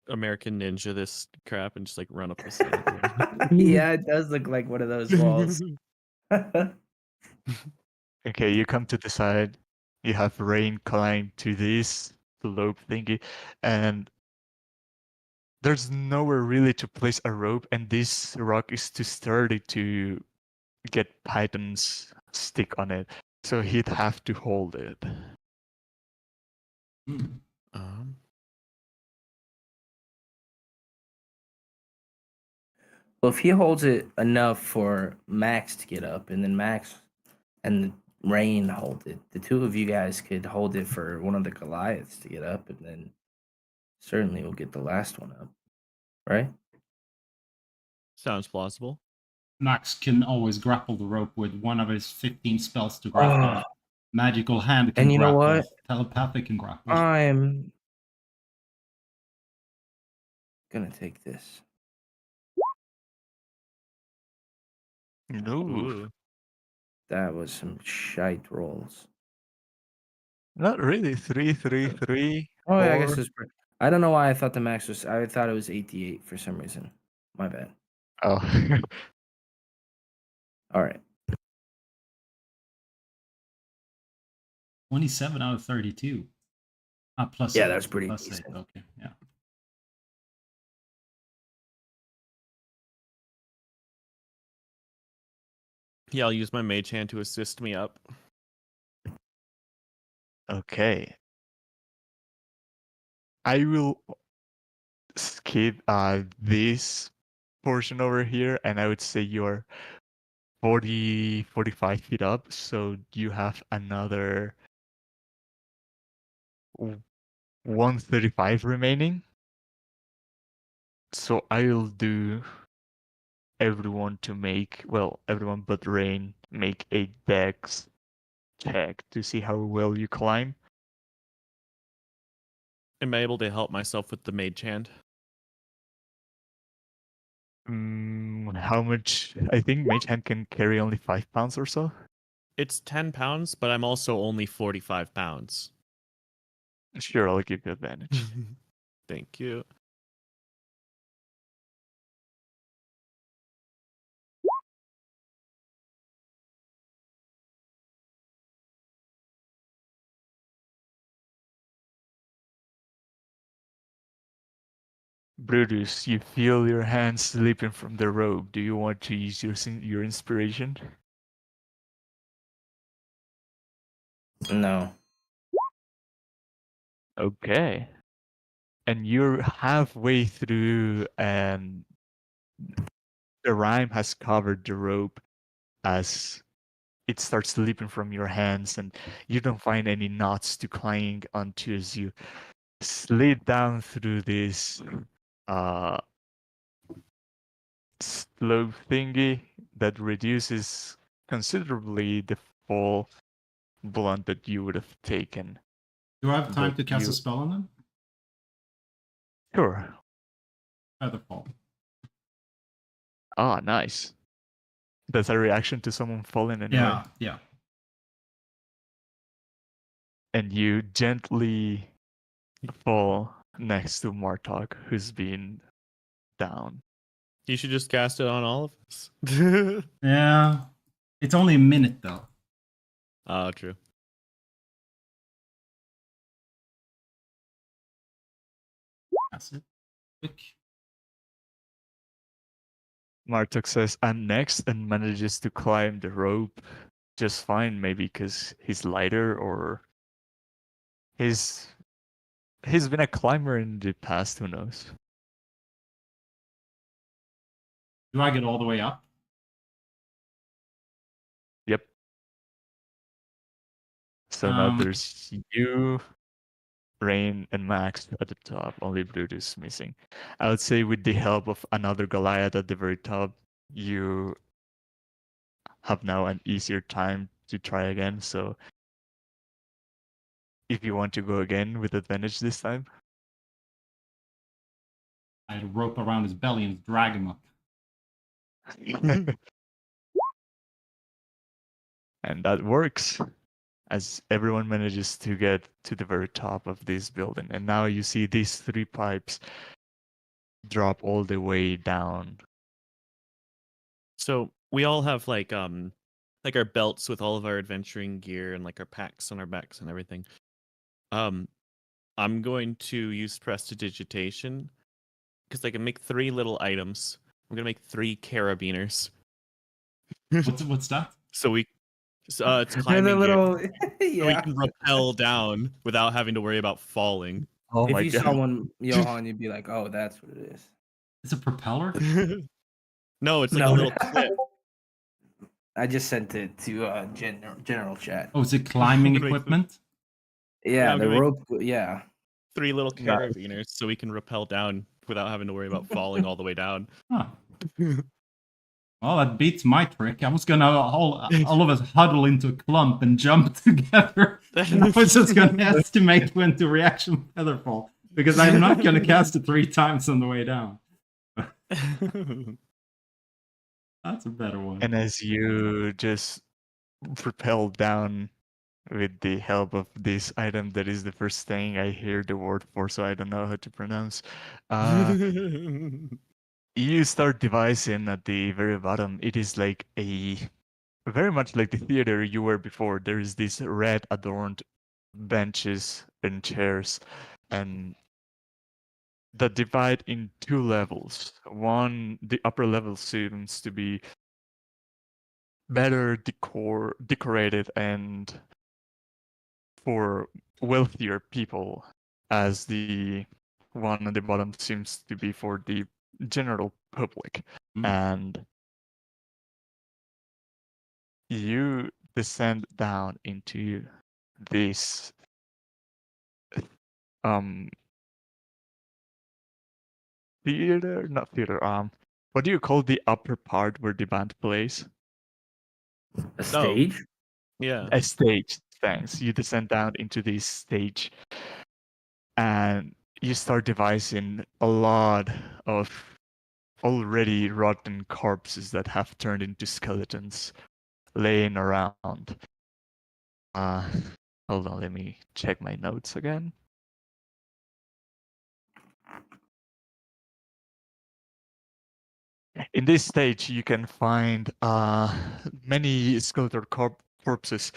American Ninja this crap and just like run up the side. Yeah, it does look like one of those walls. Okay, you come to the side. You have Rain climb to this slope thingy, and there's nowhere really to place a rope, and this rock is too sturdy to get Python's stick on it, so he'd have to hold it. Um, Well, if he holds it enough for Max to get up, and then Max and Rain hold it, the two of you guys could hold it for one of the Goliaths to get up, and then certainly we'll get the last one up, right? sounds plausible. Max can always grapple the rope with one of his 15 spells to grapple. Oh. Magical hand can And you know grapple. what? Telepathic can grapple. I'm gonna take this. No, Ooh. That was some shite rolls. not really. 3, 3, 3. Oh, yeah, I guess 4. it's. I don't know why I thought the max was. I thought it was 88 for some reason. My bad. Oh, All right. 27 out of 32. Plus Yeah, 8. that's pretty Plus 8. decent. Okay, yeah. Yeah, I'll use my mage hand to assist me up. okay. I will skip this portion over here, and I would say you're 45 feet up, so you have another 135 remaining. So I'll do everyone but Rain make a dex check to see how well you climb. Am I able to help myself with the mage hand? How much? I think Mage Hand can carry only 5 pounds or so. It's 10 pounds, but I'm also only 45 pounds. Sure, I'll give you advantage. Thank you. Brutus, you feel your hands slipping from the rope. Do you want to use your inspiration? No. Okay. And you're halfway through, and the rime has covered the rope as it starts slipping from your hands, and you don't find any knots to cling onto as you slid down through this uh slope thingy that reduces considerably the fall blunt that you would have taken. Do I have time But to cast a you- spell on them? Sure. Featherfall. Ah, nice. That's a reaction to someone falling anyway. Yeah. And you gently fall next to Martok, who's been down. You should just cast it on all of us. Yeah. It's only a minute though. Oh, true. That's it. Quick. Martok says, I'm next, and manages to climb the rope just fine, maybe because he's lighter or he's been a climber in the past, who knows? Do I get all the way up? Yep. So now Um, there's you, Rain, and Max at the top. Only Brutus missing. I would say with the help of another Goliath at the very top, you have now an easier time to try again. So if you want to go again with advantage this time, I had a rope around his belly and drag him up. and that works as everyone manages to get to the very top of this building. And now you see these 3 pipes drop all the way down. So we all have like our belts with all of our adventuring gear and like our packs on our backs and everything. I'm going to use prestidigitation because I can make 3 little items. I'm gonna make 3 carabiners. What's that? So it's And climbing the gear. little, So we yeah. can rappel down without having to worry about falling. Oh If my you god. saw one, Johan, you'd be like, "Oh, that's what it is." It's a propeller? No, it's like a No, little no. clip. I just sent it to general chat. Oh, is it climbing Wait, equipment? Yeah, I'm the gonna make- rope. Yeah. 3 little Nice. carabiners so we can rappel down without having to worry about falling all the way down. Huh. Well, that beats my trick. I was gonna all of us huddle into a clump and jump together. I was just gonna estimate when to reaction featherfall because I'm not gonna cast it 3 times on the way down. That's a better one. And as you just propel down with the help of this item, that is the first thing I hear the word for, so I don't know how to pronounce. You start devising at the very bottom. It is like very much like the theater you were before. There is these red adorned benches and chairs, and that divide in 2 levels. One, the upper level seems to be better decorated and for wealthier people, as the one at the bottom seems to be for the general public. Mm. And you descend down into this theater, not theater, what do you call the upper part where the band plays? A stage. Yeah. A stage. Thanks. You descend down into this stage, and you start devising a lot of already rotten corpses that have turned into skeletons laying around. Hold on, let me check my notes again. In this stage, you can find many skeletal corpses,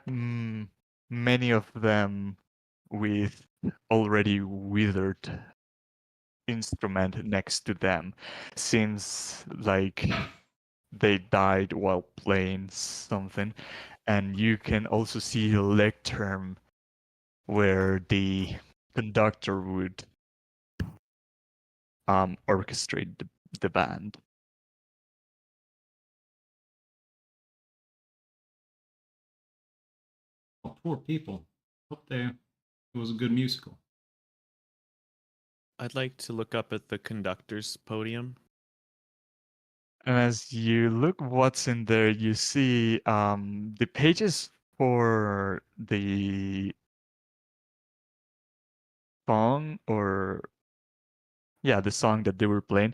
many of them with already withered instrument next to them. Seems like they died while playing something. And you can also see a lectern where the conductor would orchestrate the band. Oh, poor people. Hope it was a good musical. I'd like to look up at the conductor's podium. And as you look what's in there, you see the pages for the song, or yeah, the song that they were playing.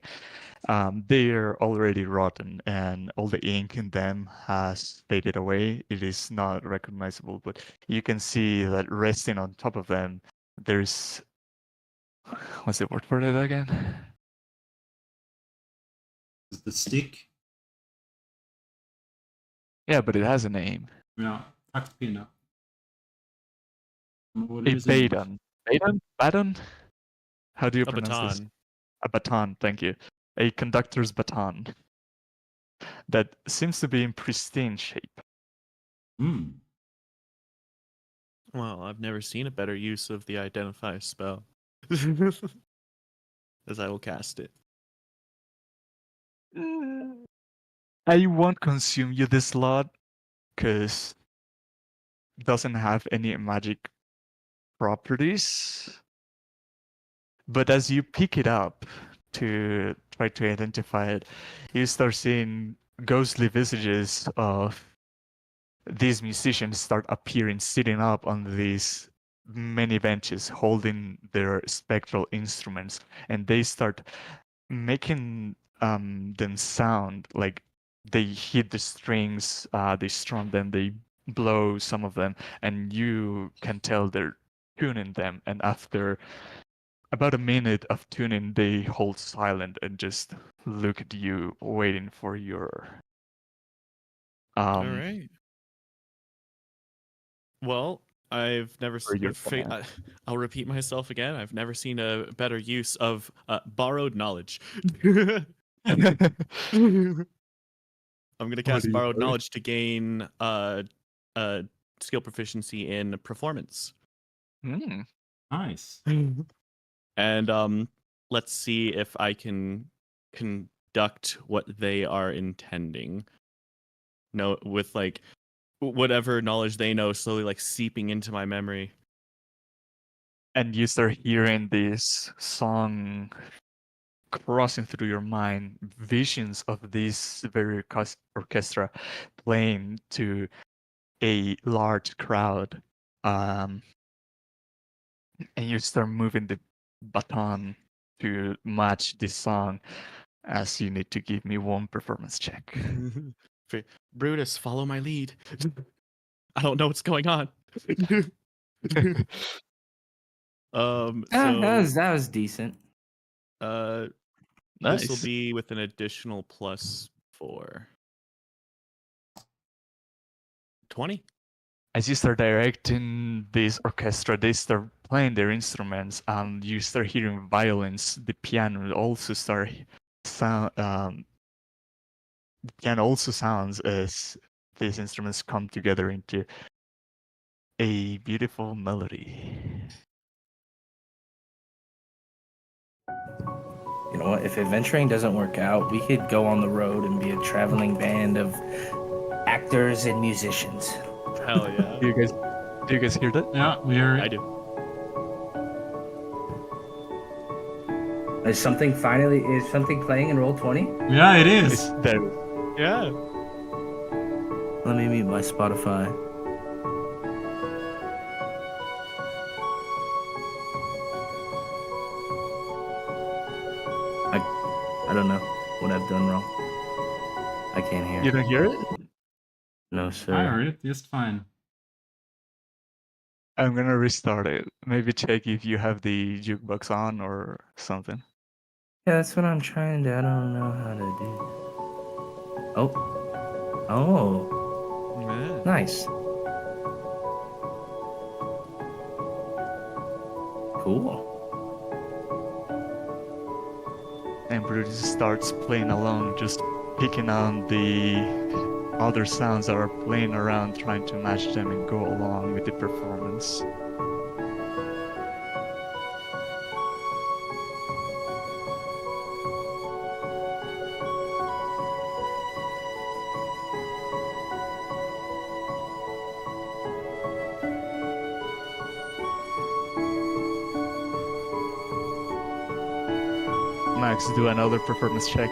They're already rotten, and all the ink in them has faded away. It is not recognizable, but you can see that resting on top of them, there's what's the word for that again? Is the stick? Yeah, but it has a name. Yeah, taktpinne. What A is it? baton. Baton? Baton? How do you A pronounce this? baton. A baton, thank you. A conductor's baton that seems to be in pristine shape. Hmm. Well, I've never seen a better use of the identify spell. As I will cast it. I won't consume you this lot because it doesn't have any magic properties. But as you pick it up to try to identify it, you start seeing ghostly visages of these musicians start appearing sitting up on these many benches holding their spectral instruments, and they start making them sound like they hit the strings, they strum them, they blow some of them, and you can tell they're tuning them. And after about a minute of tuning, they hold silent and just look at you, waiting for your All right. Well, I've never. for your command. I'll repeat myself again. I've never seen a better use of borrowed knowledge. I'm gonna What cast do you borrowed borrow? knowledge to gain skill proficiency in performance. Nice. And let's see if I can conduct what they are intending. No, with like whatever knowledge they know slowly like seeping into my memory. And you start hearing this song crossing through your mind, visions of this very orchestra playing to a large crowd. And you start moving the baton to match this song, as you need to give me one performance check. Brutus, follow my lead. I don't know what's going on. That was decent. This will Nice. be with an additional +4. 20. As you start directing this orchestra, they start playing their instruments, and you start hearing violins. The piano also start sound. The piano also sounds as these instruments come together into a beautiful melody. You know what? If adventuring doesn't work out, we could go on the road and be a traveling band of actors and musicians. Hell yeah. Do you guys hear that? Yeah, we hear it. I do. Is something playing in Roll20? Yeah, it is. It's there. Yeah. Let me mute my Spotify. I don't know what I've done wrong. I can't hear. You don't hear it? No, sir. I heard it just fine. I'm gonna restart it. Maybe check if you have the jukebox on or something. Yeah, that's what I'm trying to. I don't know how to do. Oh, Yeah. nice. Cool. and Brutus starts playing along, just picking on the other sounds that are playing around, trying to match them and go along with the performance. Max, do another performance check.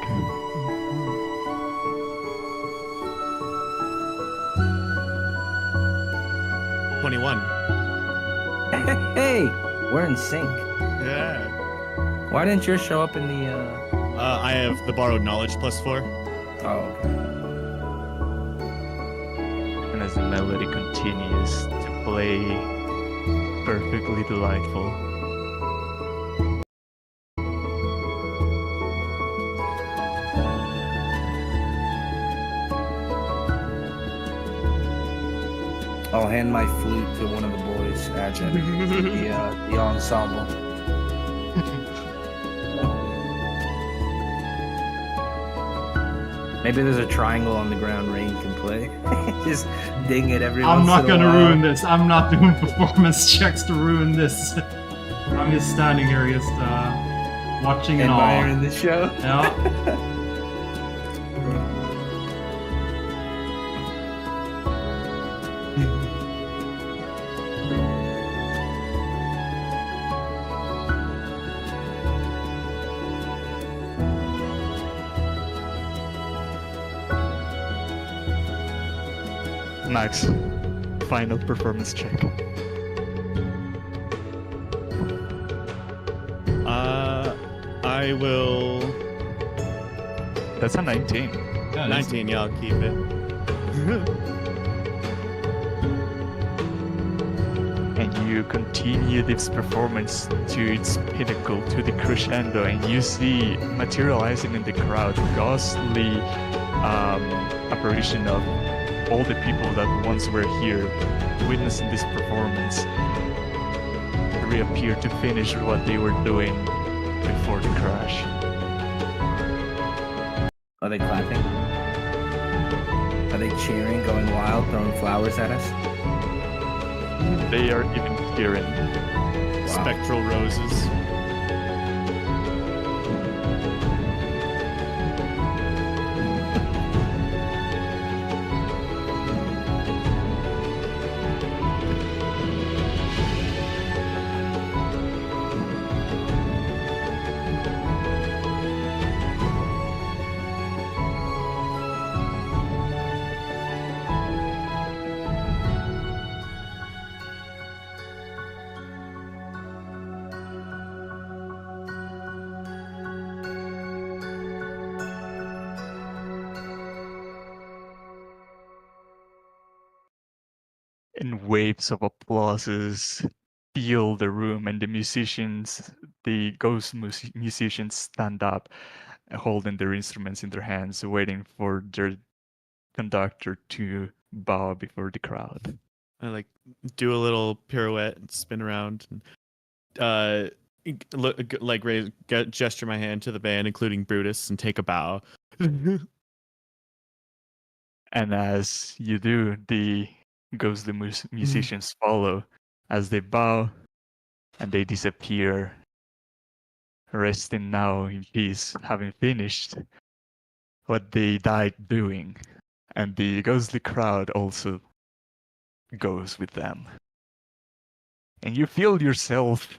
Hey, we're in sync. Yeah. Why didn't yours show up in the? I have the borrowed knowledge +4. Oh, okay. And as the melody continues to play, perfectly delightful. I'll hand my flute to one of the boys. Add them to the ensemble. Maybe there's a triangle on the ground Rain can play. Just ding it every I'm once not in a gonna while. ruin this. I'm not doing performance checks to ruin this. I'm just standing here, just watching it all. Admiring the show. Yeah. Max, final performance check. I will. That's a 19. Yeah, 19, yeah, I'll keep it. And you continue this performance to its pinnacle, to the crescendo, and you see materializing in the crowd ghostly apparition of all the people that once were here witnessing this performance reappear to finish what they were doing before the crash. Are they clapping? Are they cheering, going wild, throwing flowers at us? They are even cheering. Spectral roses. And waves of applauses fill the room, and the musicians, the ghost musicians, stand up, holding their instruments in their hands, waiting for their conductor to bow before the crowd. I like do a little pirouette and spin around, and gesture my hand to the band, including Brutus, and take a bow. And as you do, the ghostly musicians follow as they bow and they disappear, resting now in peace, having finished what they died doing. And the ghostly crowd also goes with them. And you feel yourself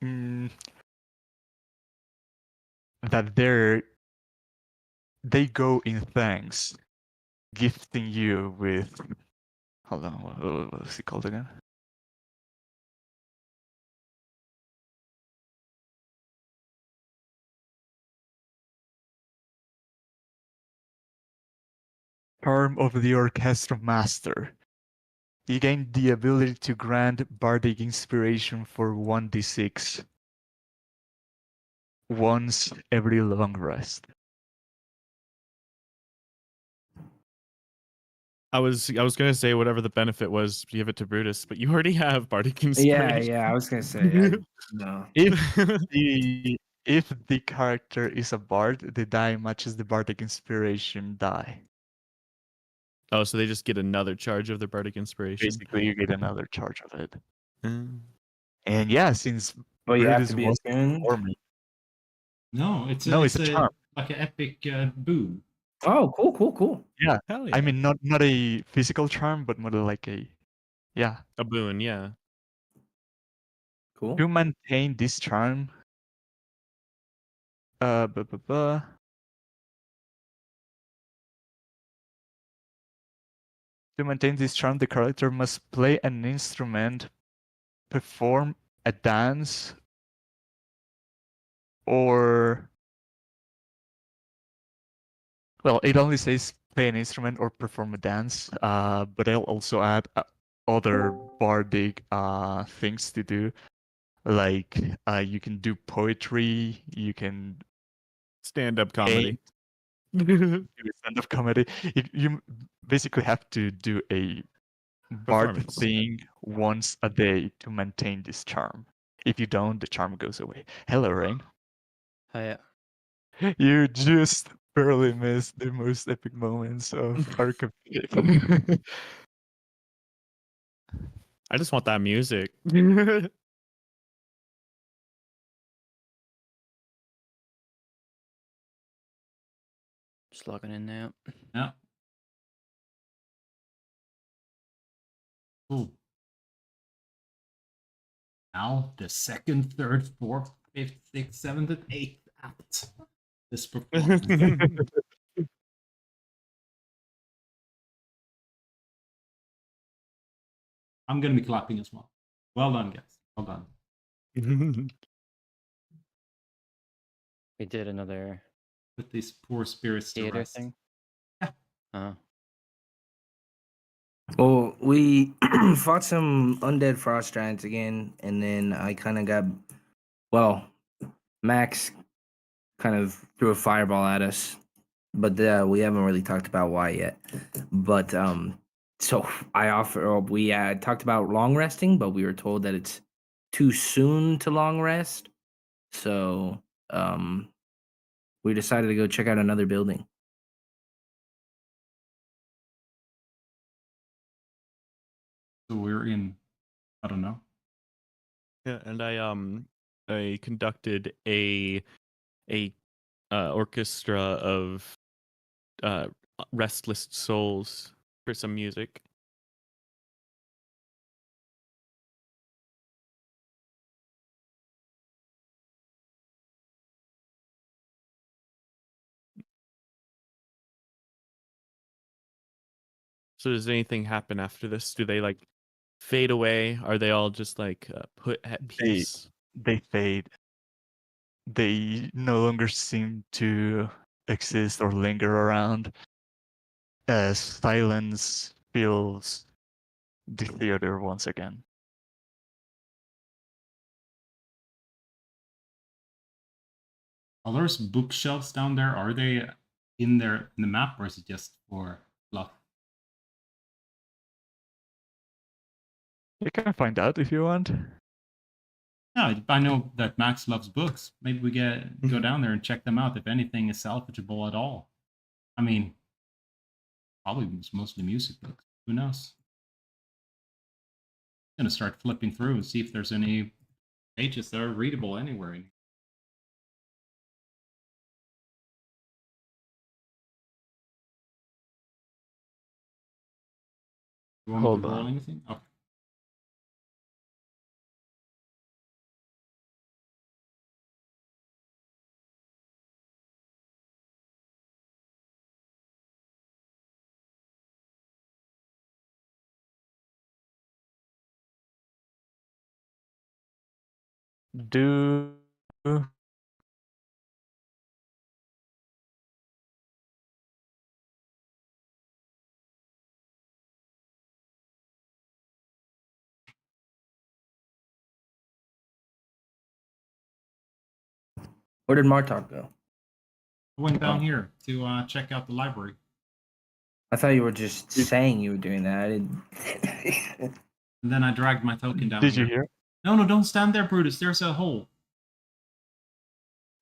that they go in thanks, gifting you with, hold on, what was it called again? Charm of the Orchestra Master. You gain the ability to grant bardic inspiration for 1d6 once every long rest. I was gonna say whatever the benefit was, give it to Brutus, but you already have bardic inspiration. Yeah, I was gonna say, no. If the character is a bard, the die matches the bardic inspiration die. Oh, so they just get another charge of their bardic inspiration. Basically, you get another charge of it. Mm. And yeah, since But you have Brutus to be was attuned. performing, No, it's a charm. like an epic boon. Oh, cool. Yeah, Hell yeah. I mean not a physical charm, but more like a A boon, yeah. Cool. to maintain this charm. To maintain this charm, the character must play an instrument, perform a dance, or well, it only says play an instrument or perform a dance. But I'll also add other bardic things to do, like you can do poetry, you can Stand-up comedy. do stand-up comedy. You basically have to do a bard Performance. thing once a day to maintain this charm. If you don't, the charm goes away. Hello, Rain. Hi. You just barely missed the most epic moments of our campaign. I just want that music. Just logging in now. Yeah. Cool. Now the second, third, fourth, fifth, sixth, seventh, and eighth act. This performance. I'm gonna be clapping as well. Well done, guys. Well done. We did another Put these poor spirits to theater rest. thing. Yeah. Well, we fought some undead frost giants again, and then I kind of got, well, Max kind of threw a fireball at us, but we haven't really talked about why yet. But so we talked about long resting, but we were told that it's too soon to long rest, so we decided to go check out another building. So we're in, I don't know. Yeah, and I conducted a orchestra of restless souls for some music. So does anything happen after this? Do they like fade away? Are they all just like put at peace? They fade. They no longer seem to exist or linger around. As silence fills the theater once again. Are those bookshelves down there? Are they in there in the map, or is it just for fluff? You can find out if you want. Yeah, I know that Max loves books. Maybe we go down there and check them out if anything is salvageable at all. I mean, probably it's mostly music books. Who knows? I'm gonna start flipping through and see if there's any pages that are readable anywhere. You want me Hold to roll on. anything? Okay. Do Where did Martok go? I went down here to check out the library. I thought you were just saying you were doing that. I didn't. And then I dragged my token down. Did you here. hear? No, don't stand there, Brutus. There's a hole.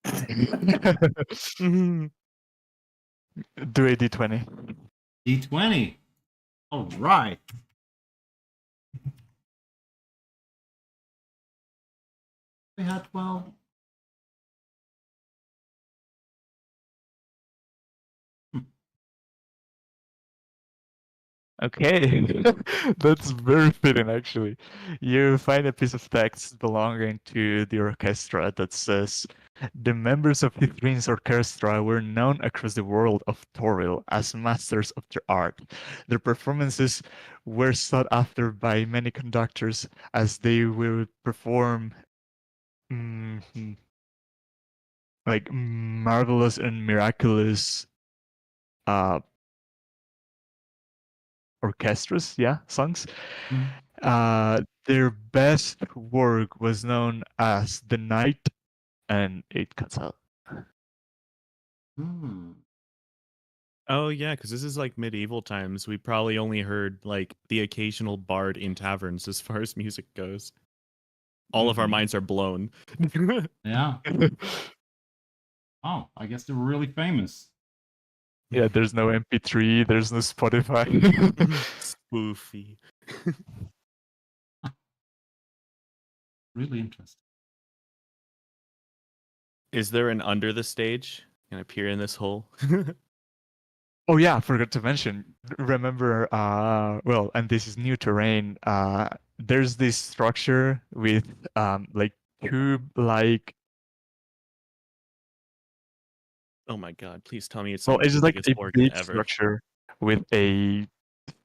Mhm. Do a d20. D20. All right. We had 12. Okay, that's very fitting actually. You find a piece of text belonging to the orchestra that says, "The members of Hithrin's orchestra were known across the world of Toril as masters of their art. Their performances were sought after by many conductors as they would perform like marvelous and miraculous uh orchestras, songs. Their best work was known as The Night, and it cuts out. Oh yeah, because this is like medieval times. We probably only heard like the occasional bard in taverns as far as music goes. All of our minds are blown. Yeah. Oh, I guess they were really famous. Yeah, there's no MP3, there's no Spotify. Spoofy. Really interesting. Is there an under the stage? Can I peer in this hole? Oh yeah, I forgot to mention. Remember, well, and this is new terrain. There's this structure with like tube-like. Oh my god! Please tell me it's Well, like it's the just like biggest a organ big ever. structure with a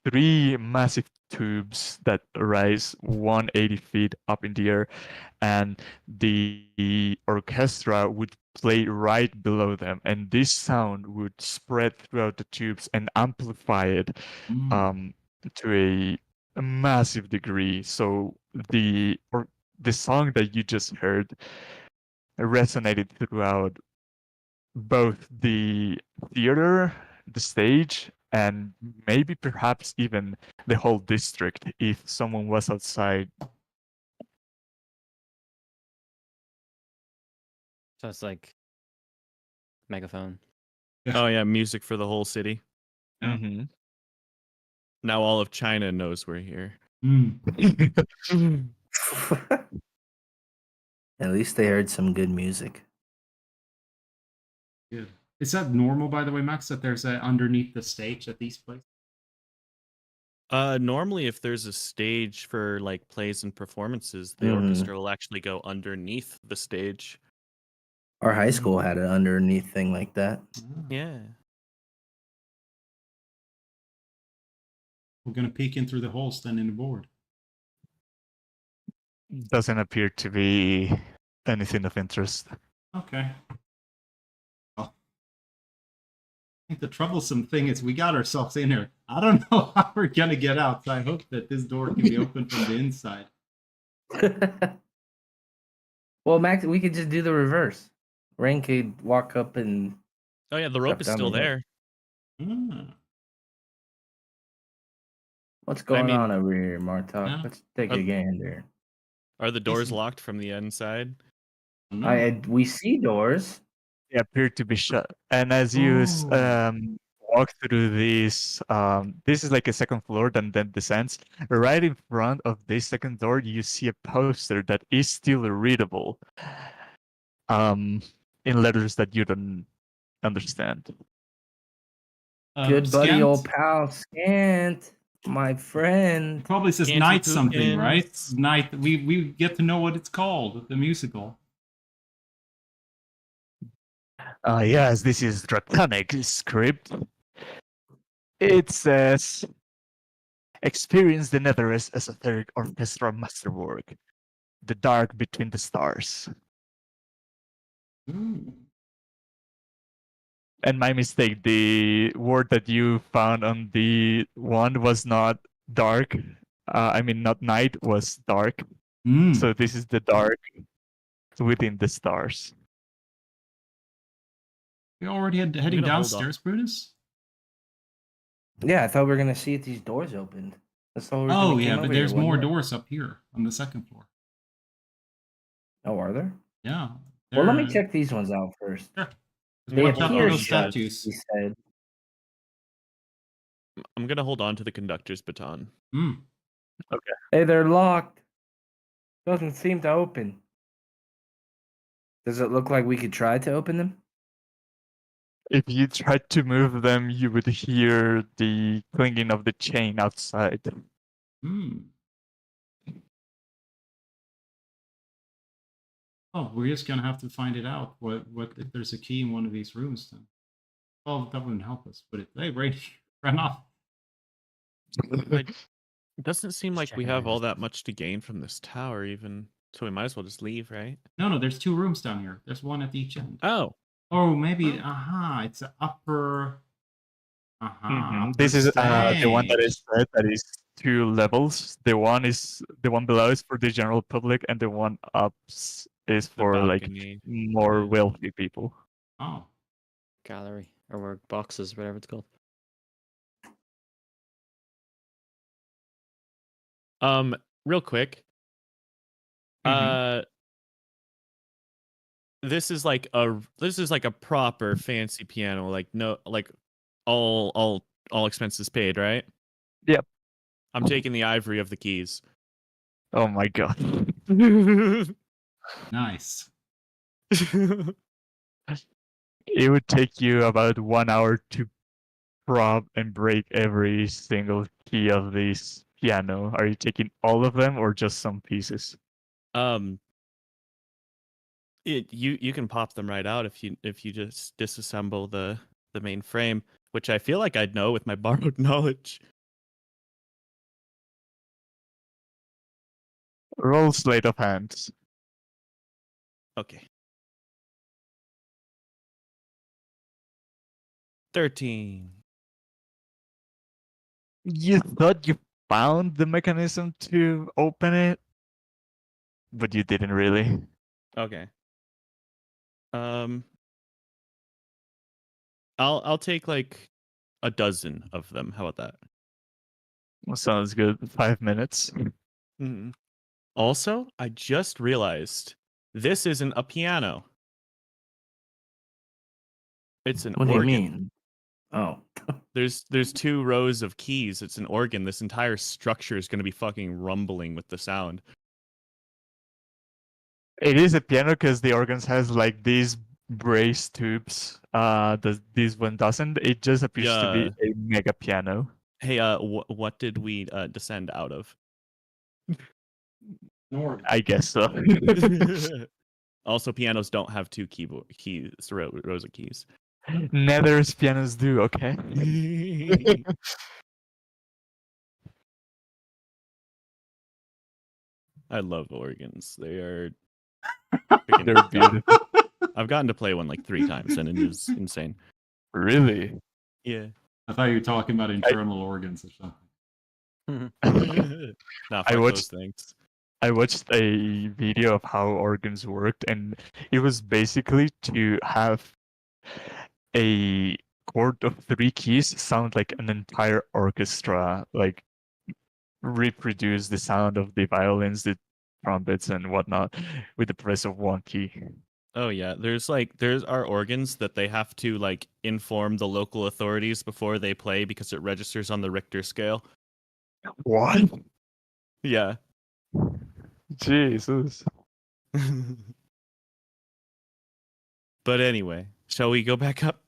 3 massive tubes that rise 180 feet up in the air, and the orchestra would play right below them, and this sound would spread throughout the tubes and amplify it to a massive degree. So the song that you just heard resonated throughout both the theater, the stage, and maybe perhaps even the whole district if someone was outside. So it's like megaphone. Oh yeah, music for the whole city. Yeah. Mm-hmm. Now all of China knows we're here. At least they heard some good music. Good. Is that normal, by the way, Max, that there's a underneath the stage at these places? Normally if there's a stage for like plays and performances, the orchestra will actually go underneath the stage. Our high school had an underneath thing like that. Yeah. We're going to peek in through the hole standing the board. Doesn't appear to be anything of interest. Okay. Well, I think the troublesome thing is we got ourselves in here. I don't know how we're going to get out, so I hope that this door can be opened from the inside. Well, Max, we could just do the reverse. Rain could walk up and. Oh yeah, the rope is down still the hill. there. What's going mean- on over here, Martok? Yeah. Let's take a gander. Are the doors locked from the inside? We see doors. They appear to be shut. And as you walk through this, this is like a second floor, then descends. Right in front of this second door, you see a poster that is still readable, in letters that you don't understand. Good buddy, Scant? old pal, Scant, my friend. Probably says Scanty night something, Pookins. right? Night. We get to know what it's called, the musical. Yes, this is Draconic script. It says, experience the Netherest as a third orchestra masterwork, the dark between the stars. And my mistake, the word that you found on the wand was not dark. I mean, not night, was dark. So this is the dark within the stars. We already heading gonna hold downstairs, Brutus? Yeah, I thought we were gonna see if these doors opened. That's the whole reason Oh we came yeah, over but here, there's more wasn't it? doors up here on the second floor. Oh, are there? Yeah. Well, let me they're- check these ones out first. Sure. Just They watch out for appear those shut, statues. he said. I'm gonna hold on to the conductor's baton. Hmm. Hey, they're locked. Doesn't seem to open. Does it look like we could try to open them? If you tried to move them, you would hear the clinging of the chain outside. Hmm. Oh, we're just gonna have to find it out. What if there's a key in one of these rooms? Then, well, that wouldn't help us. But hey, Brady, run off. It doesn't seem Just like we checking have my all that distance. much to gain from this tower, even. So we might as well just leave, right? No, there's 2 rooms down here. There's one at each end. Oh, Oh, maybe. Oh. It's an upper. Upper This is the one that is stage. said that is 2 levels. The one below is for the general public, and the one up is the for like balcony. more Yeah. wealthy people. Oh, Gallery or work boxes, whatever it's called. Real quick. This is like a proper fancy piano, like no, like all expenses paid, right? Yep. I'm taking the ivory of the keys. Oh my god. nice. It would take you about 1 hour to prop and break every single key of this piano. Are you taking all of them or just some pieces? You can pop them right out if you just disassemble the main frame, which I feel like I'd know with my borrowed knowledge. Roll sleight of hands. Okay. 13. You thought you found the mechanism to open it, but you didn't really. Okay. I'll take like a dozen of them. How about that? Sounds good. 5 minutes. Mm-hmm. Also, I just realized this isn't a piano. It's an What organ. do you mean? Oh. There's 2 rows of keys. It's an organ. This entire structure is going to be fucking rumbling with the sound. It is a piano because the organs has like these brace tubes. This one doesn't. It just appears to be a mega piano. Hey, what did we descend out of? I guess so. Also, pianos don't have 2 rows of keys. Nether's pianos do, okay? I love organs. They are They're beautiful. I've gotten to play one like 3 times and it is insane. Really? Yeah. I thought you were talking about internal organs or something. Nah, fuck those things. I watched a video of how organs worked, and it was basically to have a chord of 3 keys sound like an entire orchestra, like reproduce the sound of the violins, the trumpets, and whatnot with the press of 1 key. Oh yeah, there's our organs that they have to like inform the local authorities before they play because it registers on the Richter scale. What? Yeah. Jesus. But anyway, shall we go back up?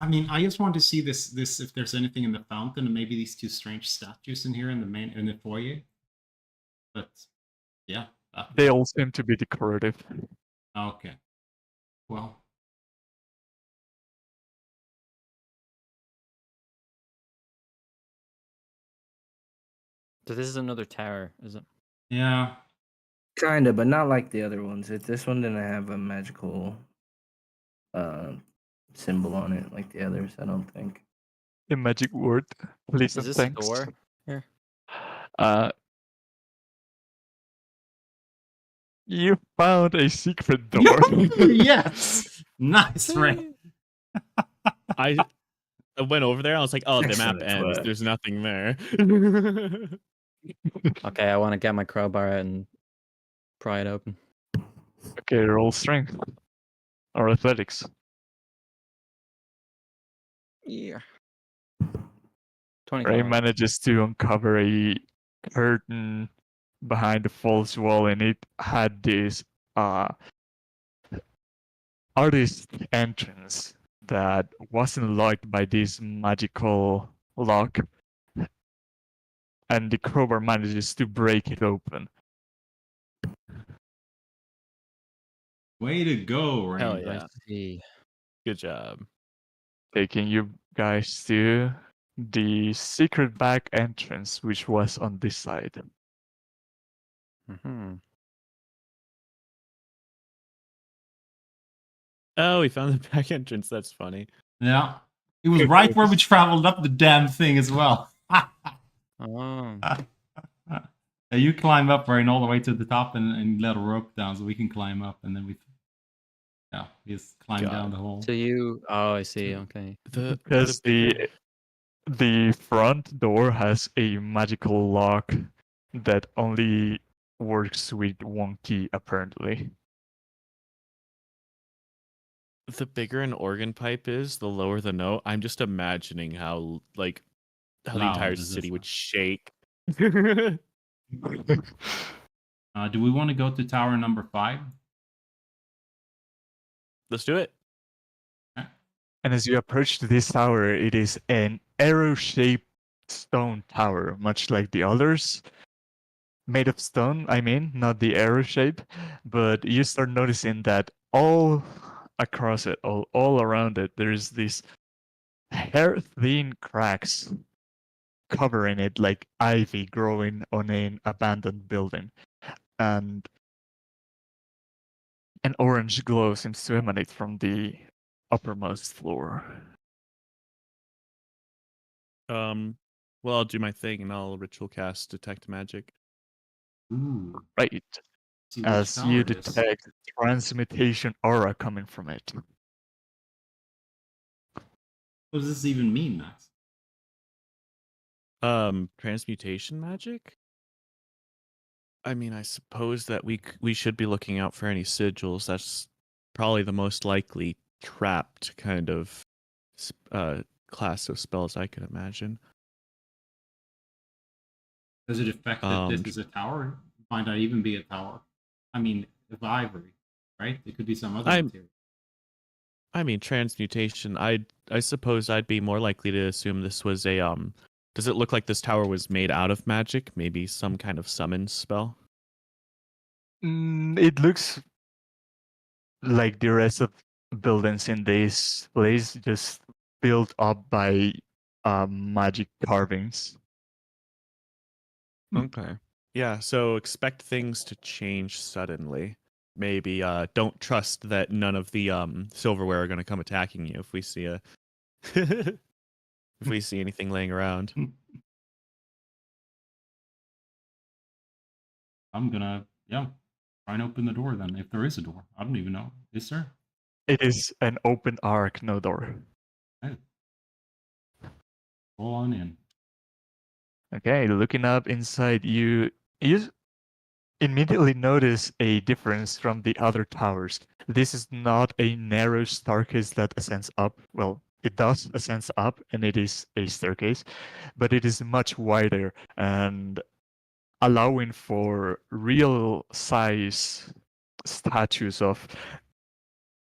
I mean, I just want to see this if there's anything in the fountain and maybe these 2 strange statues in here in the foyer. But yeah. They all seem to be decorative. Okay. Well. So this is another tower, is it? Yeah. Kinda, but not like the other ones. This one didn't have a magical symbol on it like the others, I don't think. A magic word. Please Is and this thanks. a door here? You found a secret door. Yes. Nice, Ray. I went over there. I was like, oh, the map Excellent ends. work. There's nothing there. Okay, I want to get my crowbar out and pry it open. Okay, roll strength or athletics. Yeah. Ray 25. manages to uncover a curtain behind the false wall, and it had this artist entrance that wasn't locked by this magical lock, and the crowbar manages to break it open. Way to go, Rain. Hell yeah. I see. Good job. Taking you guys to the secret back entrance, which was on this side. Mm-hmm. Oh, we found the back entrance. That's funny. Yeah. It was right where we traveled up the damn thing as well. Oh. You climb up, Rain, all the way to the top and let a rope down so we can climb up, and then we just climb down the hole. So you... Oh, I see. Okay. Because the front door has a magical lock that only works with one key, apparently. The bigger an organ pipe is, the lower the note. I'm just imagining how the Loud entire is this city would now? shake. Do we want to go to tower number 5? Let's do it. And as you approach this tower, it is an arrow-shaped stone tower, much like the others. Made of stone, I mean, not the arrow shape, but you start noticing that all across it, all around it, there's these hair-thin cracks covering it like ivy growing on an abandoned building. And an orange glow seems to emanate from the uppermost floor. Well, I'll do my thing and I'll ritual cast detect magic. Ooh. Right. See which As tower you it is. detect transmutation aura coming from it. What does this even mean, Max? Transmutation magic? I mean, I suppose that we should be looking out for any sigils. That's probably the most likely trapped kind of class of spells I could imagine. Does it affect that this is a tower? Might not even be a tower. I mean, of ivory, right? It could be some other material. I mean, transmutation. I suppose I'd be more likely to assume this was a Does it look like this tower was made out of magic? Maybe some kind of summon spell? It looks like the rest of buildings in this place, just built up by magic carvings. Okay. Yeah, so expect things to change suddenly. Maybe don't trust that none of the silverware are going to come attacking you if we see a if we see anything laying around. I'm gonna try and open the door then, if there is a door. I don't even know. Is there? It is an open arc, no door. Oh. Go on in. Okay, looking up inside, you immediately notice a difference from the other towers. This is not a narrow staircase that ascends up. Well, it does ascend up, and it is a staircase, but it is much wider and allowing for real size statues of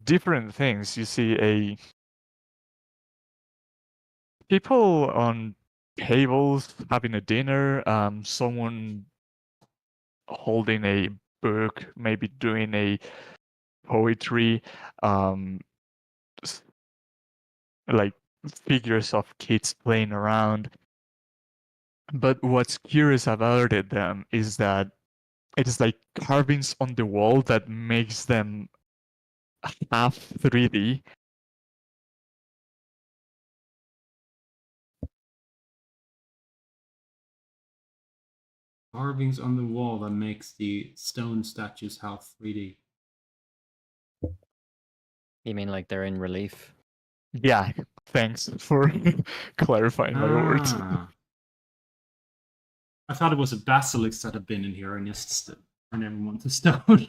different things. You see people on tables having a dinner, someone holding a book, maybe doing a poetry, like figures of kids playing around. But what's curious about them is that it is like carvings on the wall that makes them half 3D. Carvings on the wall that makes the stone statues half 3D. You mean like they're in relief? Yeah, Thanks for clarifying my words. Ah. I thought it was a basilisk that had been in here and just turned everyone to stone.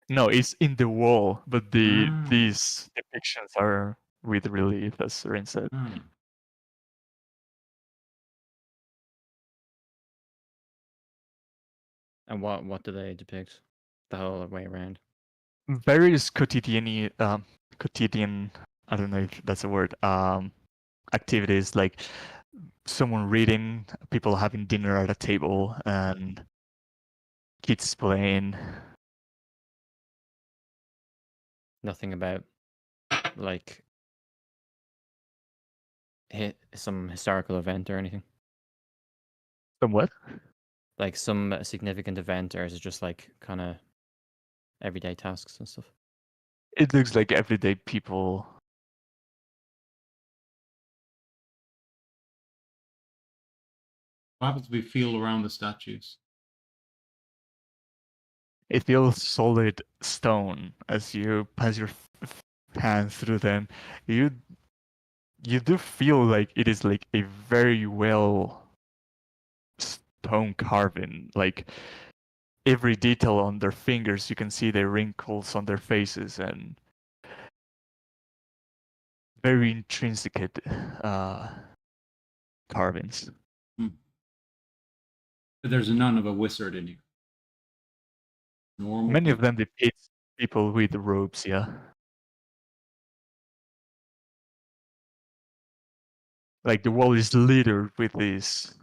No, it's in the wall, but Ah. these depictions are with relief, as Rin said. Ah. And what do they depict? The whole way around. Various quotidian, I don't know if that's a word, activities like someone reading, people having dinner at a table, and kids playing. Nothing about like some historical event or anything. Somewhat. Like some significant event, or is it just like kind of everyday tasks and stuff? It looks like everyday people. What happens if we feel around the statues? It feels solid stone as you pass your hand through them. You do feel like it is like a very well stone carving. Like every detail on their fingers, you can see the wrinkles on their faces and very intrinsic carvings. But there's none of a wizard in here. Normal. Many of them depict people with robes, yeah. Like the wall is littered with these.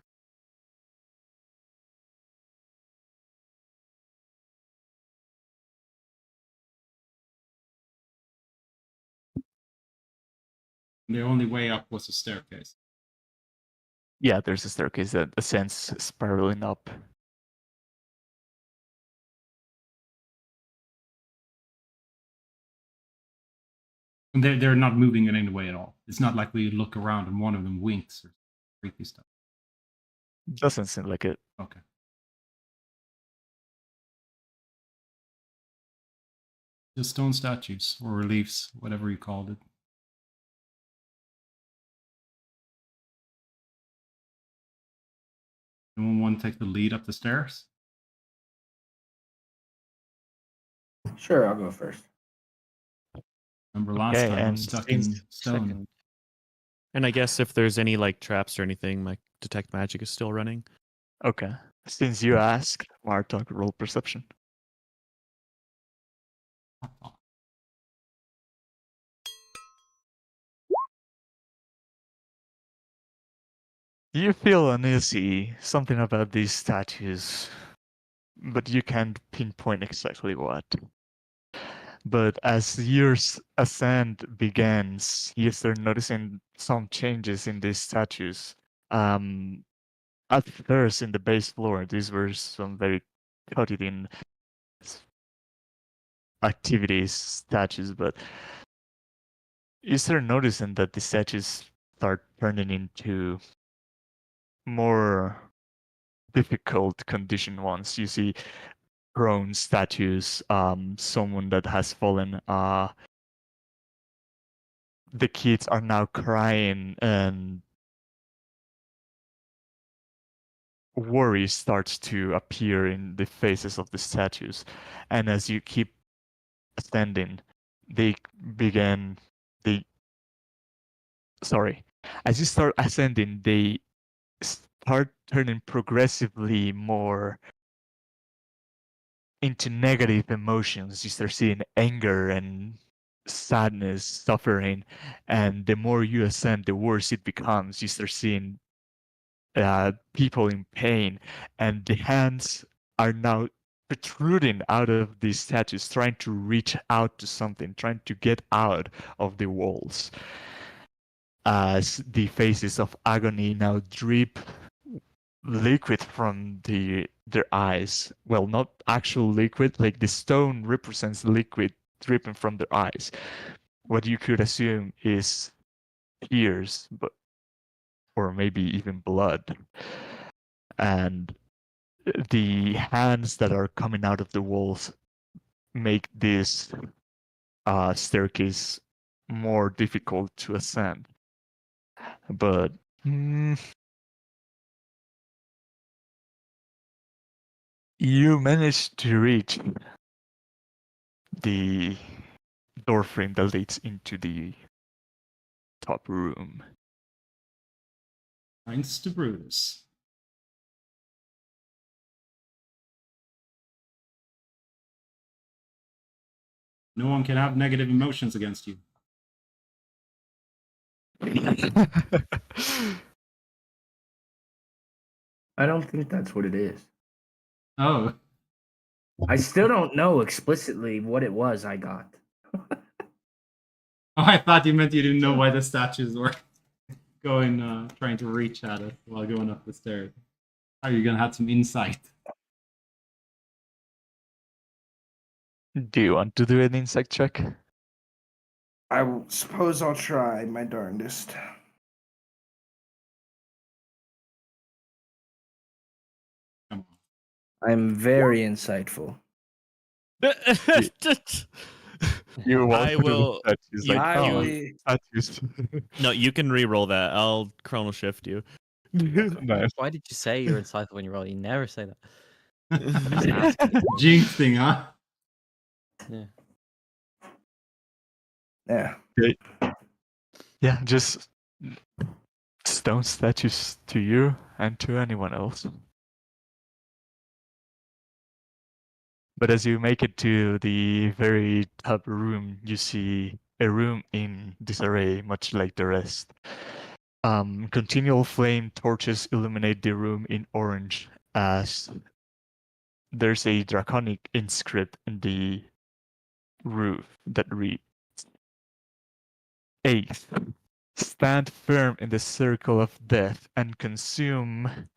The only way up was a staircase. Yeah, there's a staircase that ascends spiraling up. And they're not moving in any way at all. It's not like we look around and one of them winks or freaky stuff. Doesn't seem like it. Okay. Just stone statues or reliefs, whatever you called it. Anyone want to take the lead up the stairs? Sure, I'll go first. Remember last Okay, time I and was stuck in since- stone. Second. And I guess if there's any like traps or anything, my detect magic is still running. Okay. Since you asked, Martok, roll perception. You feel uneasy, something about these statues, but you can't pinpoint exactly what. But as years ascent begins, you start noticing some changes in these statues. At first, in the base floor, these were some very quotidian activities statues, but you start noticing that the statues start turning into more difficult condition ones. You see prone statues, someone that has fallen. The kids are now crying, and worry starts to appear in the faces of the statues. And as you keep ascending, they begin. As you start ascending, they start turning progressively more into negative emotions. You start seeing anger and sadness, suffering, and the more you ascend, the worse it becomes. You start seeing people in pain, and the hands are now protruding out of these statues, trying to reach out to something, trying to get out of the walls. As the faces of agony now drip liquid from their eyes. Well, not actual liquid, like the stone represents liquid dripping from their eyes. What you could assume is tears, but or maybe even blood. And the hands that are coming out of the walls make this staircase more difficult to ascend. But you managed to reach the doorframe that leads into the top room. Thanks to Brutus. No one can have negative emotions against you. I don't think that's what it is. Oh, I still don't know explicitly what it was I got. I thought you meant you didn't know why the statues were going, trying to reach at it while going up the stairs. Are you gonna have some insight? Do you want to do an insight check? Suppose I'll try my darndest. Come I'm very insightful. You want I to do will. statues you- like, I oh, will- statues. No, you can re-roll that. I'll chronal shift you. Nice. Why did you say you're insightful when you roll? You never say that. Jinxing, huh? Yeah. Yeah. Yeah, just stone statues to you and to anyone else. But as you make it to the very top room, you see a room in disarray, much like the rest. Continual flame torches illuminate the room in orange as there's a draconic inscript in the roof that reads, "Eighth, stand firm in the circle of death and consume."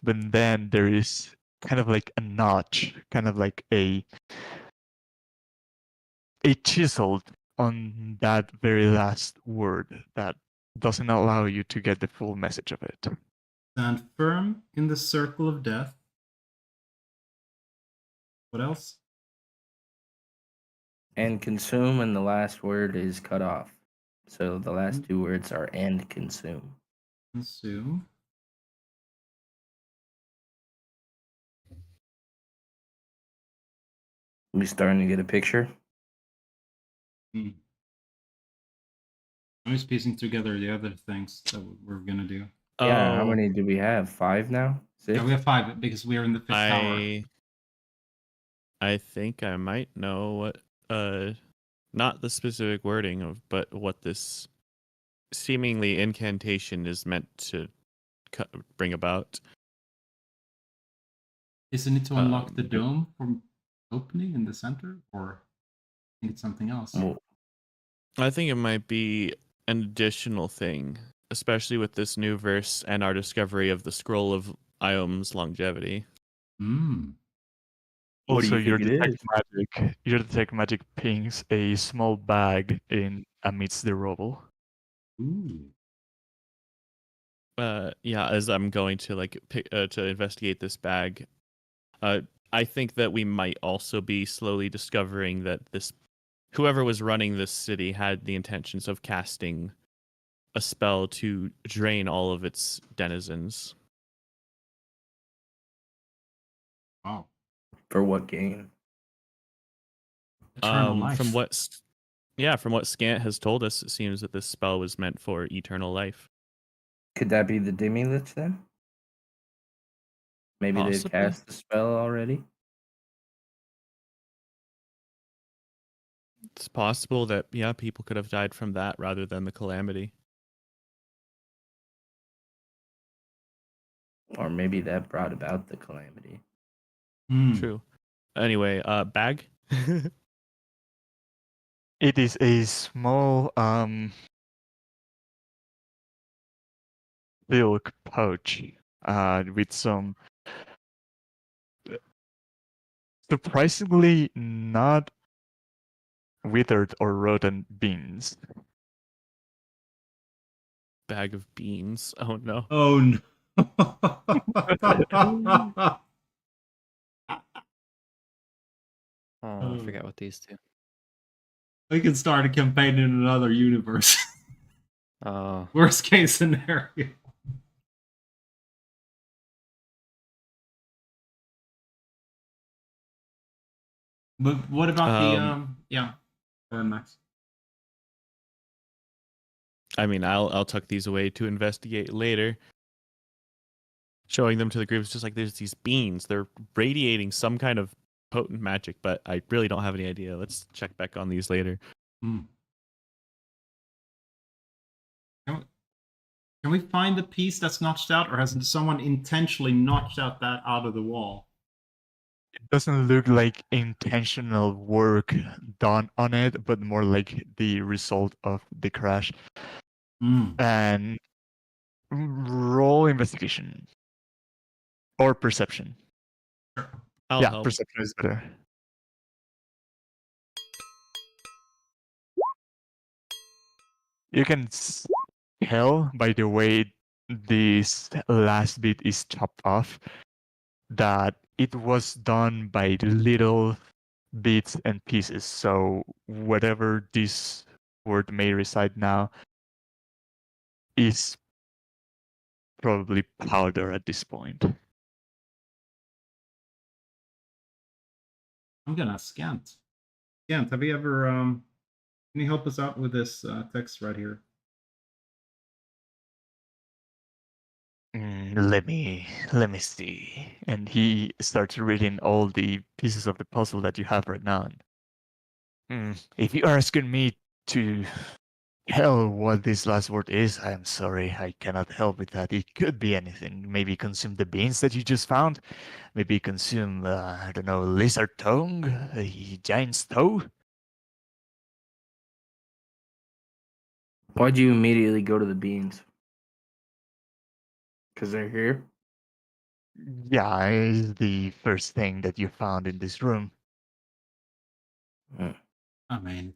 But then there is kind of like a notch, kind of like a chiseled on that very last word that doesn't allow you to get the full message of it. Stand firm in the circle of death. What else? And consume, and the last word is cut off. So the last two words are and consume. Consume. We starting to get a picture? I'm just piecing together the other things that we're gonna do. Yeah, how Oh, many do we have? 5 now? 6? Yeah, we have 5 because we are in the 5th tower. I think I might know what not the specific wording of, but what this seemingly incantation is meant to bring about. Isn't it to unlock the Um, dome from opening in the center, or I think it's something else? Well, I think it might be an additional thing, especially with this new verse and our discovery of the scroll of Iom's longevity. Hmm. What do Also, you your think it detect magic pings a small bag in amidst the rubble. Ooh. Yeah, as I'm going to to investigate this bag, I think that we might also be slowly discovering that whoever was running this city had the intentions of casting a spell to drain all of its denizens. Wow. For what gain? Eternal life. From what Scant has told us, it seems that this spell was meant for eternal life. Could that be the Demi-Lich then? Maybe they've Possibly. cast the spell already? It's possible that people could have died from that rather than the calamity. Or maybe that brought about the calamity. True. Anyway, bag. It is a small silk pouch with some surprisingly not withered or rotten beans. Bag of beans. Oh no. Oh no. Oh, I forget what these two. We can start a campaign in another universe. Oh, Worst case scenario. But what about the yeah, Max? I mean, I'll tuck these away to investigate later. Showing them to the group is just like there's these beans. They're radiating some kind of potent magic, but I really don't have any idea. Let's check back on these later. Hmm. Can we find the piece that's notched out, or has someone intentionally notched out that out of the wall? It doesn't look like intentional work done on it, but more like the result of the crash. And roll investigation or perception. I'll yeah, help. perception is better. You can tell by the way this last bit is chopped off that it was done by little bits and pieces. So whatever this word may reside now is probably powder at this point. I'm gonna Scant. Scant, have you ever can you help us out with this text right here? Let me see. And he starts reading all the pieces of the puzzle that you have right now. If you are asking me to tell what this last word is, I am sorry, I cannot help with that. It could be anything. Maybe consume the beans that you just found. Maybe consume, I don't know, lizard tongue, a giant's toe. Why'd you immediately go to the beans? Because they're here? Yeah, it's the first thing that you found in this room. I mean,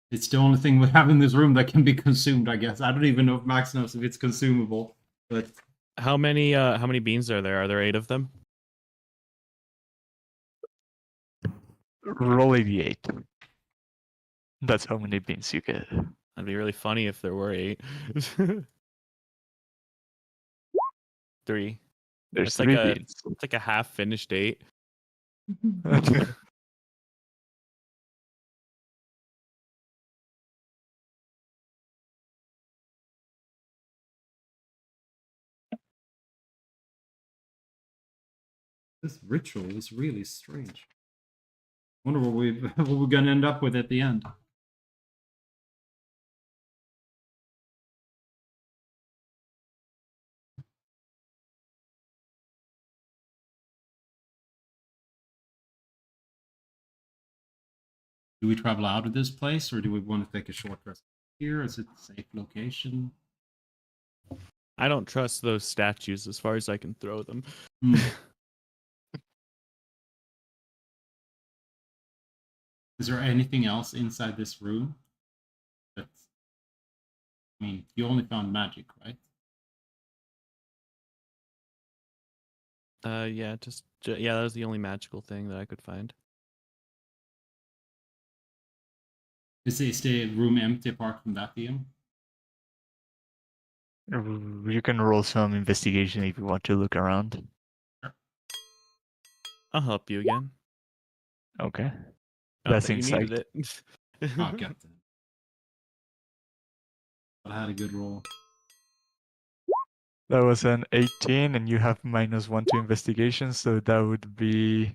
it's the only thing we have in this room that can be consumed, I guess. I don't even know if Max knows if it's consumable, but how many beans are there? Are there 8 of them? Roll 88. That's how many beans you get. That'd be really funny if there were 8. 3. There's It's 3 like beans. it's like a half finished 8. this ritual is really strange. Wonder what we're gonna end up with at the end. Do we travel out of this place, or do we want to take a short rest here? Is it a safe location? I don't trust those statues as far as I can throw them. Is there anything else inside this room? That's, I mean, you only found magic, right? Yeah, yeah, that was the only magical thing that I could find. Is the room empty apart from that, DM? You can roll some investigation if you want to look around. I'll help you again. Okay. Not That's that you insight. needed it. Oh, Captain. I had a good roll. That was an 18, and you have -1 to investigation, so that would be...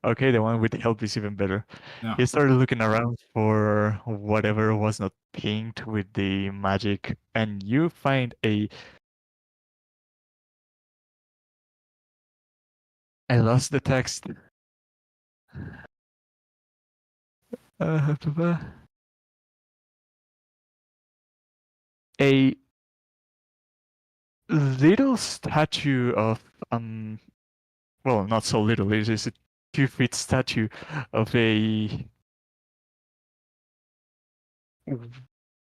Okay, the one with help is even better. Yeah. You started looking around for whatever was not pinged with the magic, and you find a... I lost the text. A little statue of well, not so little, it is a 2-foot statue of a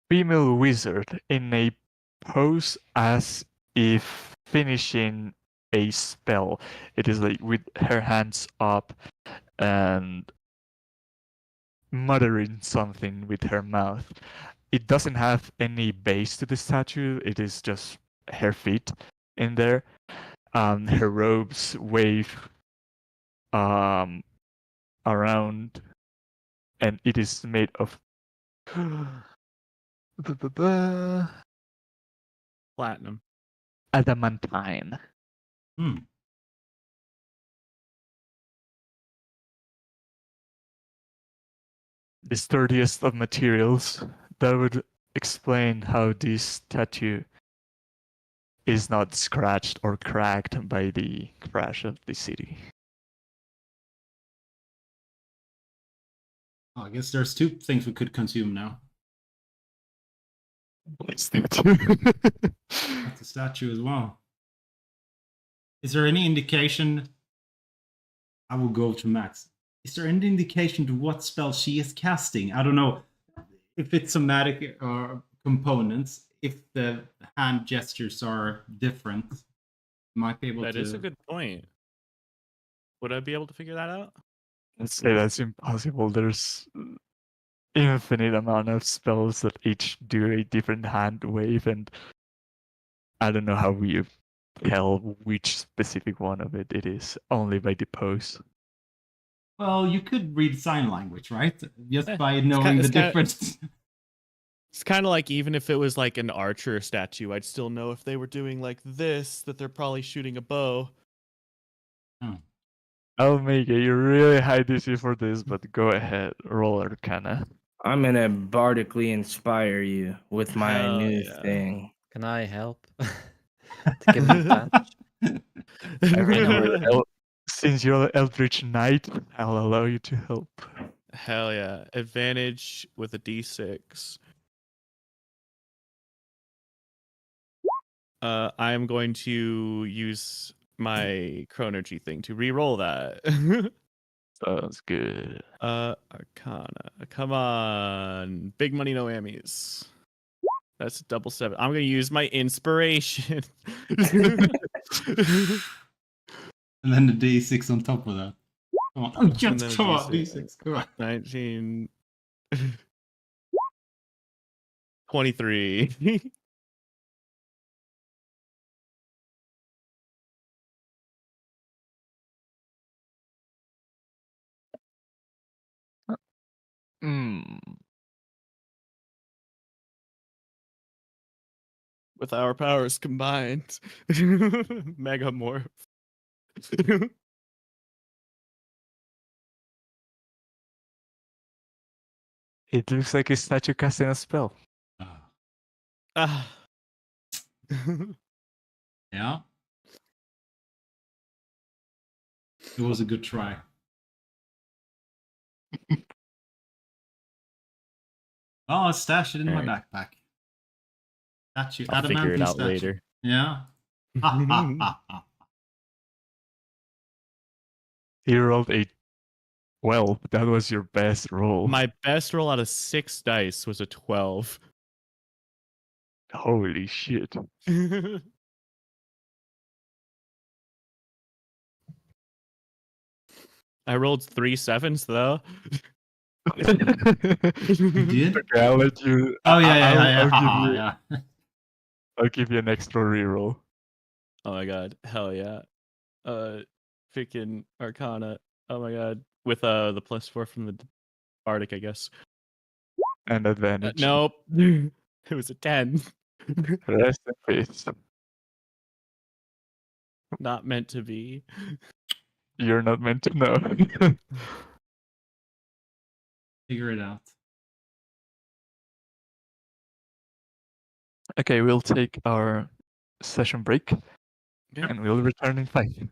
female wizard in a pose as if finishing a spell. It is like with her hands up and muttering something with her mouth. It doesn't have any base to the statue. It is just her feet in there. Her robes wave around, and it is made of Platinum. adamantine. Hmm. The sturdiest of materials. That would explain how this statue is not scratched or cracked by the crash of the city. Oh, I guess there's 2 things we could consume now. Statue. That's a statue as well. Is there any indication? I will go to Max. Is there any indication to what spell she is casting? I don't know if it's somatic or components. If the hand gestures are different, might be able to. That is a good point. Would I be able to figure that out? Let's say that's impossible. There's infinite amount of spells that each do a different hand wave, and I don't know how we tell which specific one of it is, only by the pose. Well, you could read sign language, right? Just by it's knowing kinda- the it's kinda- difference. It's kind of like even if it was like an archer statue, I'd still know if they were doing like this, that they're probably shooting a bow. I'll make it. You really high DC for this, but go ahead. Roll Arcana. I'm gonna bardically inspire you with my Hell new yeah. thing. Can I help? To give him advantage? I mean, since you're Eldritch Knight, I'll allow you to help. Hell yeah. Advantage with a d6. I am going to use my Chronergy thing to re-roll that. Sounds good. Arcana. Come on. Big money, no whammies. That's a double 7. I'm going to use my inspiration. And then the D6 on top of that. Come on. Oh, And yes, then a come on, D6. D6. Come on. 19. 23. Hmm. With our powers combined. Megamorph. It looks like a statue casting a spell. Ah. Yeah. It was a good try. Oh, I'll stash it in my Alright. backpack. Statue. I'll figure it Adamantine out statue. later. Yeah. You rolled a 12. That was your best roll. My best roll out of 6 dice was a 12. Holy shit. I rolled 3 7s though. You did? Okay, I'll let you. Oh, yeah. I'll give haha, you. yeah. I'll give you an extra reroll. Oh my god, hell yeah. Freaking Arcana. Oh my god. With the +4 from the Bardic, I guess. And advantage. Nope. It was a 10. Rest in peace. Not meant to be. You're not meant to know. Figure it out. Okay, we'll take our session break Yeah. and we'll return in 5.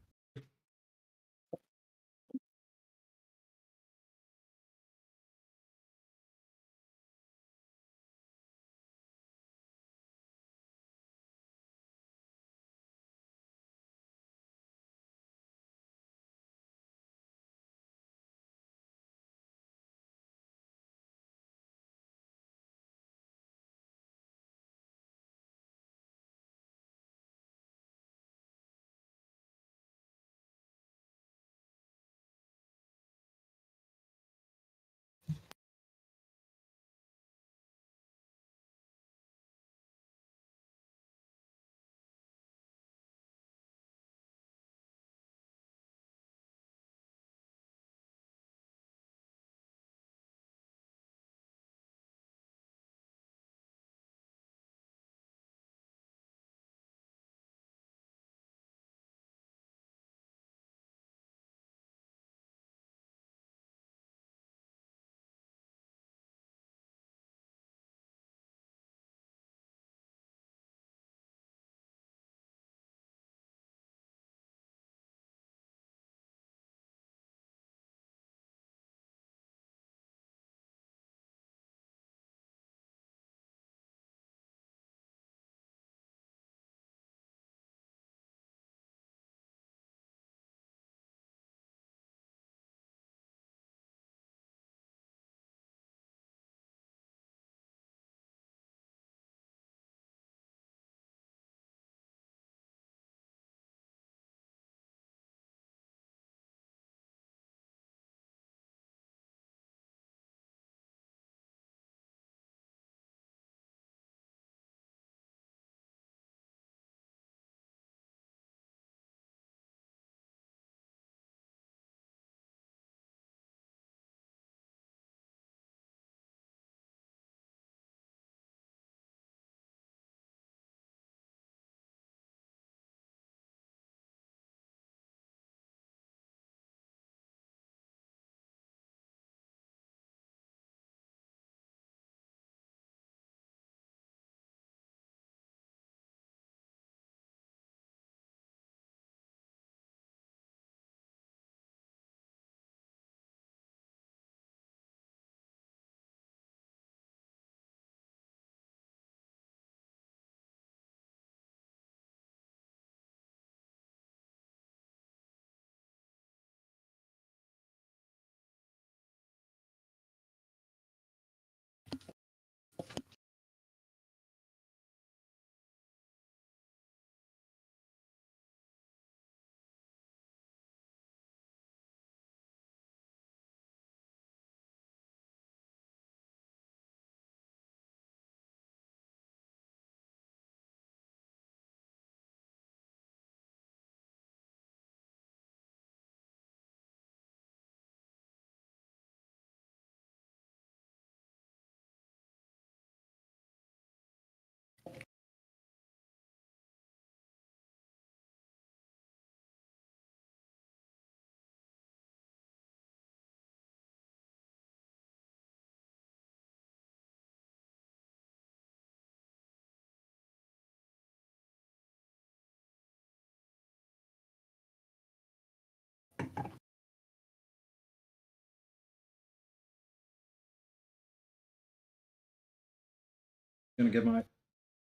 Gonna get my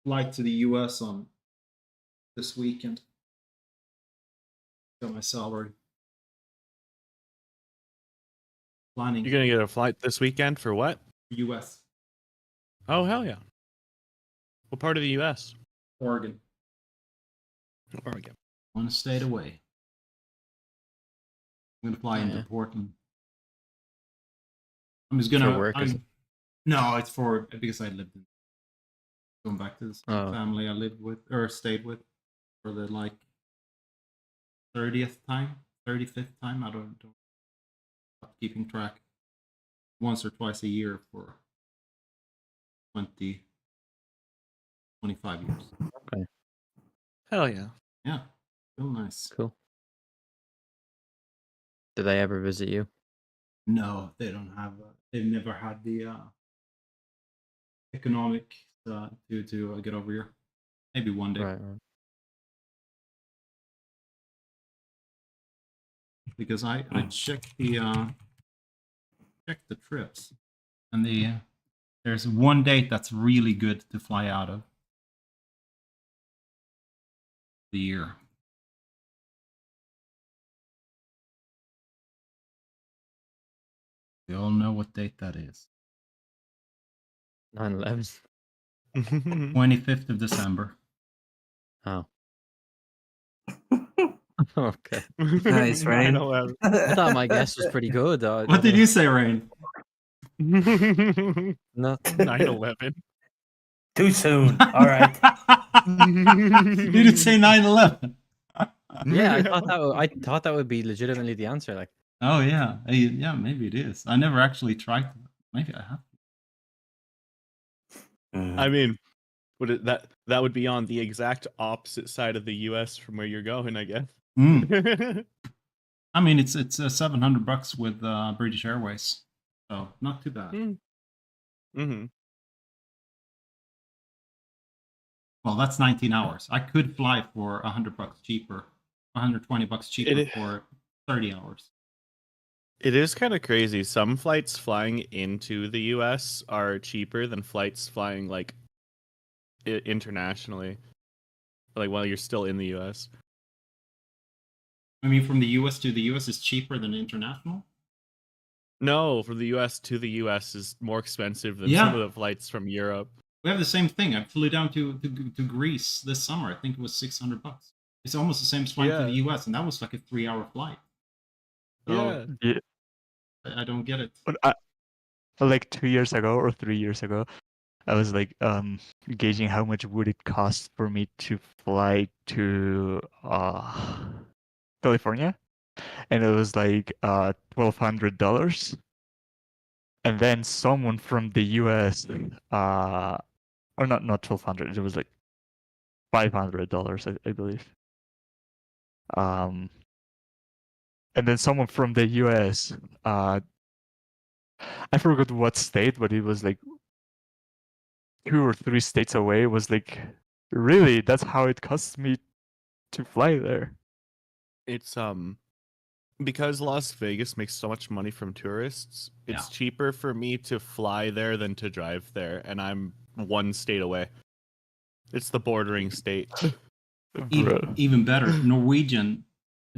flight to the US on this weekend. Got my salary. Planning You're gonna get a flight this weekend for what? US, Oh hell yeah! What part of the U.S.? Oregon. Oregon. 1 state away. I'm gonna fly into Yeah. Portland. I'm just gonna. For work, is it? No, it's for because I lived in. Going back to the same Oh. family I lived with or stayed with for the like 30th time, 35th time. I don't stop keeping track. Once or twice a year for 20, 25 years. Hell yeah! Yeah, real nice. Cool. Did they ever visit you? No, they don't have. They've never had the economic to get over here. Maybe one day, Right, right. because I checked the trips, and there's one date that's really good to fly out of the year. We all know what date that is. 9/11. 25th of December. Oh. Okay. Nice, right? 9/11. I thought my guess was pretty good. What did you say, Rain? Nothing. 9/11. Too soon. All right. You didn't say 9/11. Yeah, I thought that would be legitimately the answer. Like, Oh yeah, yeah, maybe it is. I never actually tried to. Maybe I have. I mean, that would be on the exact opposite side of the U.S. from where you're going, I guess. I mean, it's $700 with British Airways, so not too bad. Mm-hmm. Well, that's 19 hours. I could fly for $100 cheaper, $120 cheaper for 30 hours. It is kind of crazy. Some flights flying into the U.S. are cheaper than flights flying like internationally, like while you're still in the U.S. I mean, from the U.S. to the U.S. is cheaper than international. No, from the U.S. to the U.S. is more expensive than some of the flights from Europe. We have the same thing. I flew down to Greece this summer. I think it was $600. It's almost the same flight to the U.S. and that was like a 3-hour flight. So, Yeah. I don't get it. But like 2 years ago or 3 years ago, I was like gauging how much would it cost for me to fly to California, and it was like $1,200. And then someone from the US, or not 1,200, it was like $500, I believe. And then someone from the US, I forgot what state, but it was like 2 or 3 states away, was like, really, that's how it costs me to fly there. It's because Las Vegas makes so much money from tourists, it's cheaper for me to fly there than to drive there, and I'm 1 state away. It's the bordering state. Even better, Norwegian,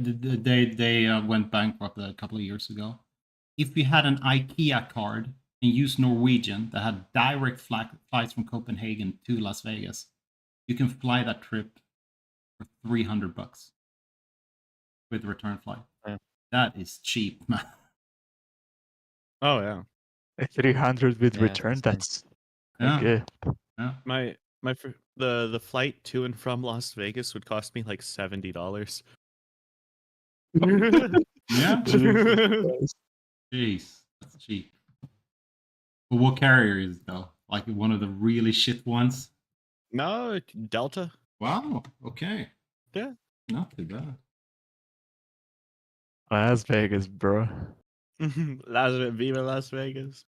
they went bankrupt a couple of years ago. If you had an IKEA card and used Norwegian that had direct flights from Copenhagen to Las Vegas, you can fly that trip for $300 with return flight. Yeah. That is cheap, man. Oh yeah, 300 with Yeah, return. that's That's good. Yeah. the flight to and from Las Vegas would cost me like $70. Yeah. Jeez, that's cheap. But what carrier is it, though? Like one of the really shit ones? No, Delta. Wow. Okay. Yeah. Not too bad. Las Vegas, bro. Viva Las Vegas.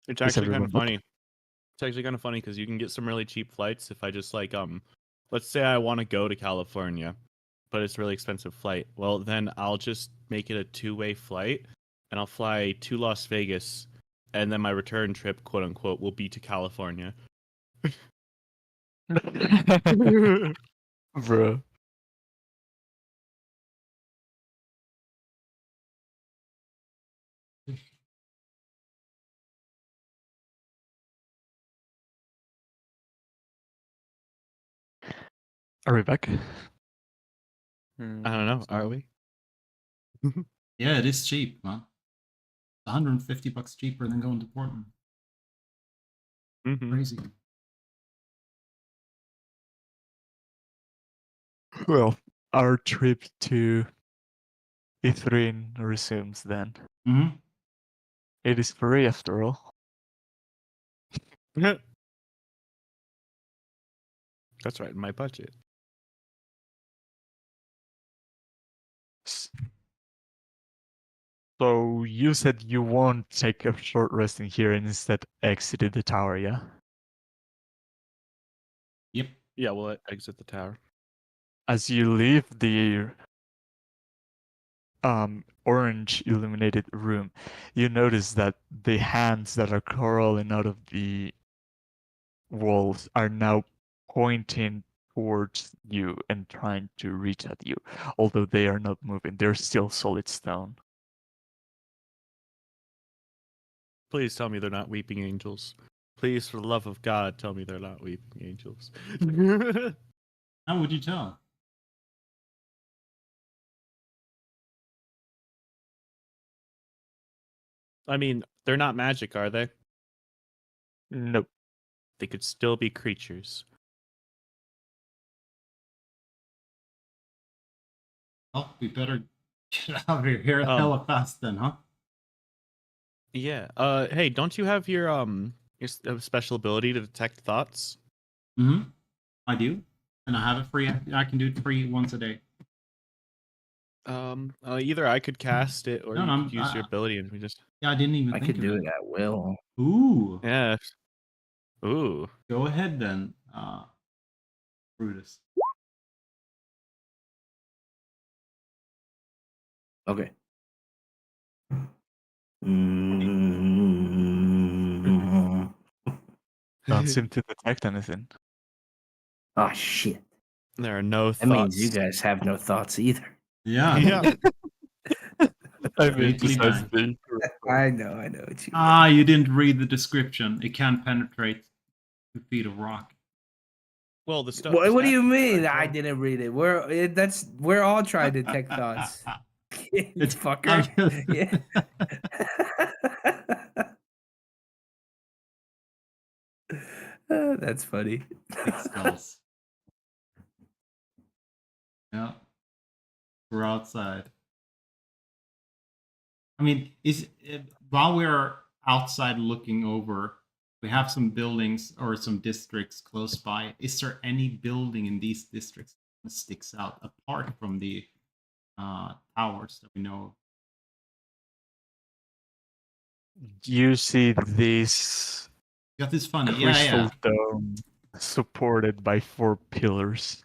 It's actually kind of funny. It's actually kind of funny because you can get some really cheap flights if I just like let's say I want to go to California, but it's a really expensive flight. Well, then I'll just make it a 2-way flight and I'll fly to Las Vegas and then my return trip, quote unquote, will be to California. Bro. Are we back? I don't know. Are we? Yeah, it is cheap, man. $150 cheaper than going to Portland. Mm-hmm. Crazy. Well, our trip to Ithrin resumes then. Mm-hmm. It is free after all. That's right in my budget. So you said you won't take a short rest in here and instead exited the tower, yeah? Yep. Yeah, we'll exit the tower. As you leave the orange illuminated room, you notice that the hands that are crawling out of the walls are now pointing towards you and trying to reach at you, although they are not moving. They're still solid stone. Please tell me they're not weeping angels. Please, for the love of God, tell me they're not weeping angels. How would you tell? I mean, they're not magic, are they? Nope. They could still be creatures. Oh, we better get out of here hella fast then, huh? Yeah. Hey, don't you have your special ability to detect thoughts? Mm-hmm. I do. And I have it free. I can do it free once a day. Either I could cast it or No, you no, could use your ability and we just. Yeah, I didn't even I think could of do it. it at will. Ooh. Yeah. Ooh. Go ahead then, Brutus. Okay. Mm. Don't seem to detect anything. Oh shit! There are no That means you thoughts. guys have no thoughts either. Yeah. Yeah. I mean, Completely besides blank. the I know what you You didn't read the description. It can't penetrate 2 feet of rock. Well, the stuff. What do you mean? I didn't read it. We're all trying to detect thoughts. It's Fucker. Yeah. That's funny. It smells. Yeah. We're outside. I mean, while we're outside looking over, we have some buildings or some districts close by. Is there any building in these districts that sticks out apart from the towers that we know? You see this Got this funny, crystal dome supported by 4 pillars.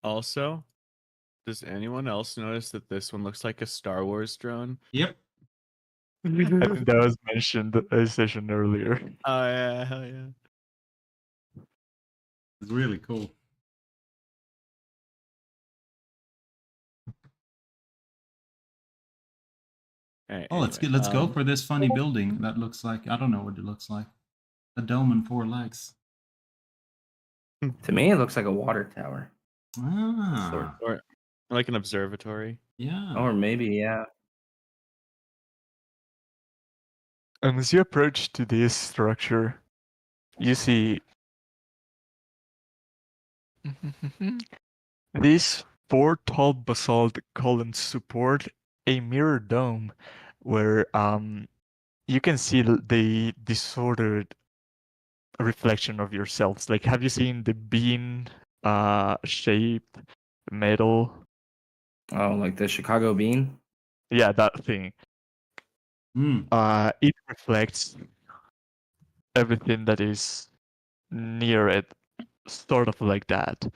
Also, does anyone else notice that this one looks like a Star Wars drone? Yep. I think that was mentioned a session earlier. Oh yeah, hell yeah. It's really cool. Right, Oh, let's go for this funny building that looks like, I don't know what it looks like. A dome and 4 legs. To me, it looks like a water tower. Ah. Or like an observatory. Yeah. Or maybe, yeah. And as you approach to this structure, you see these 4 tall basalt columns support a mirror dome where you can see the disordered reflection of yourselves. Like, have you seen the bean shaped metal? Oh, like the Chicago bean? Yeah, that thing. It reflects everything that is near it, sort of like that,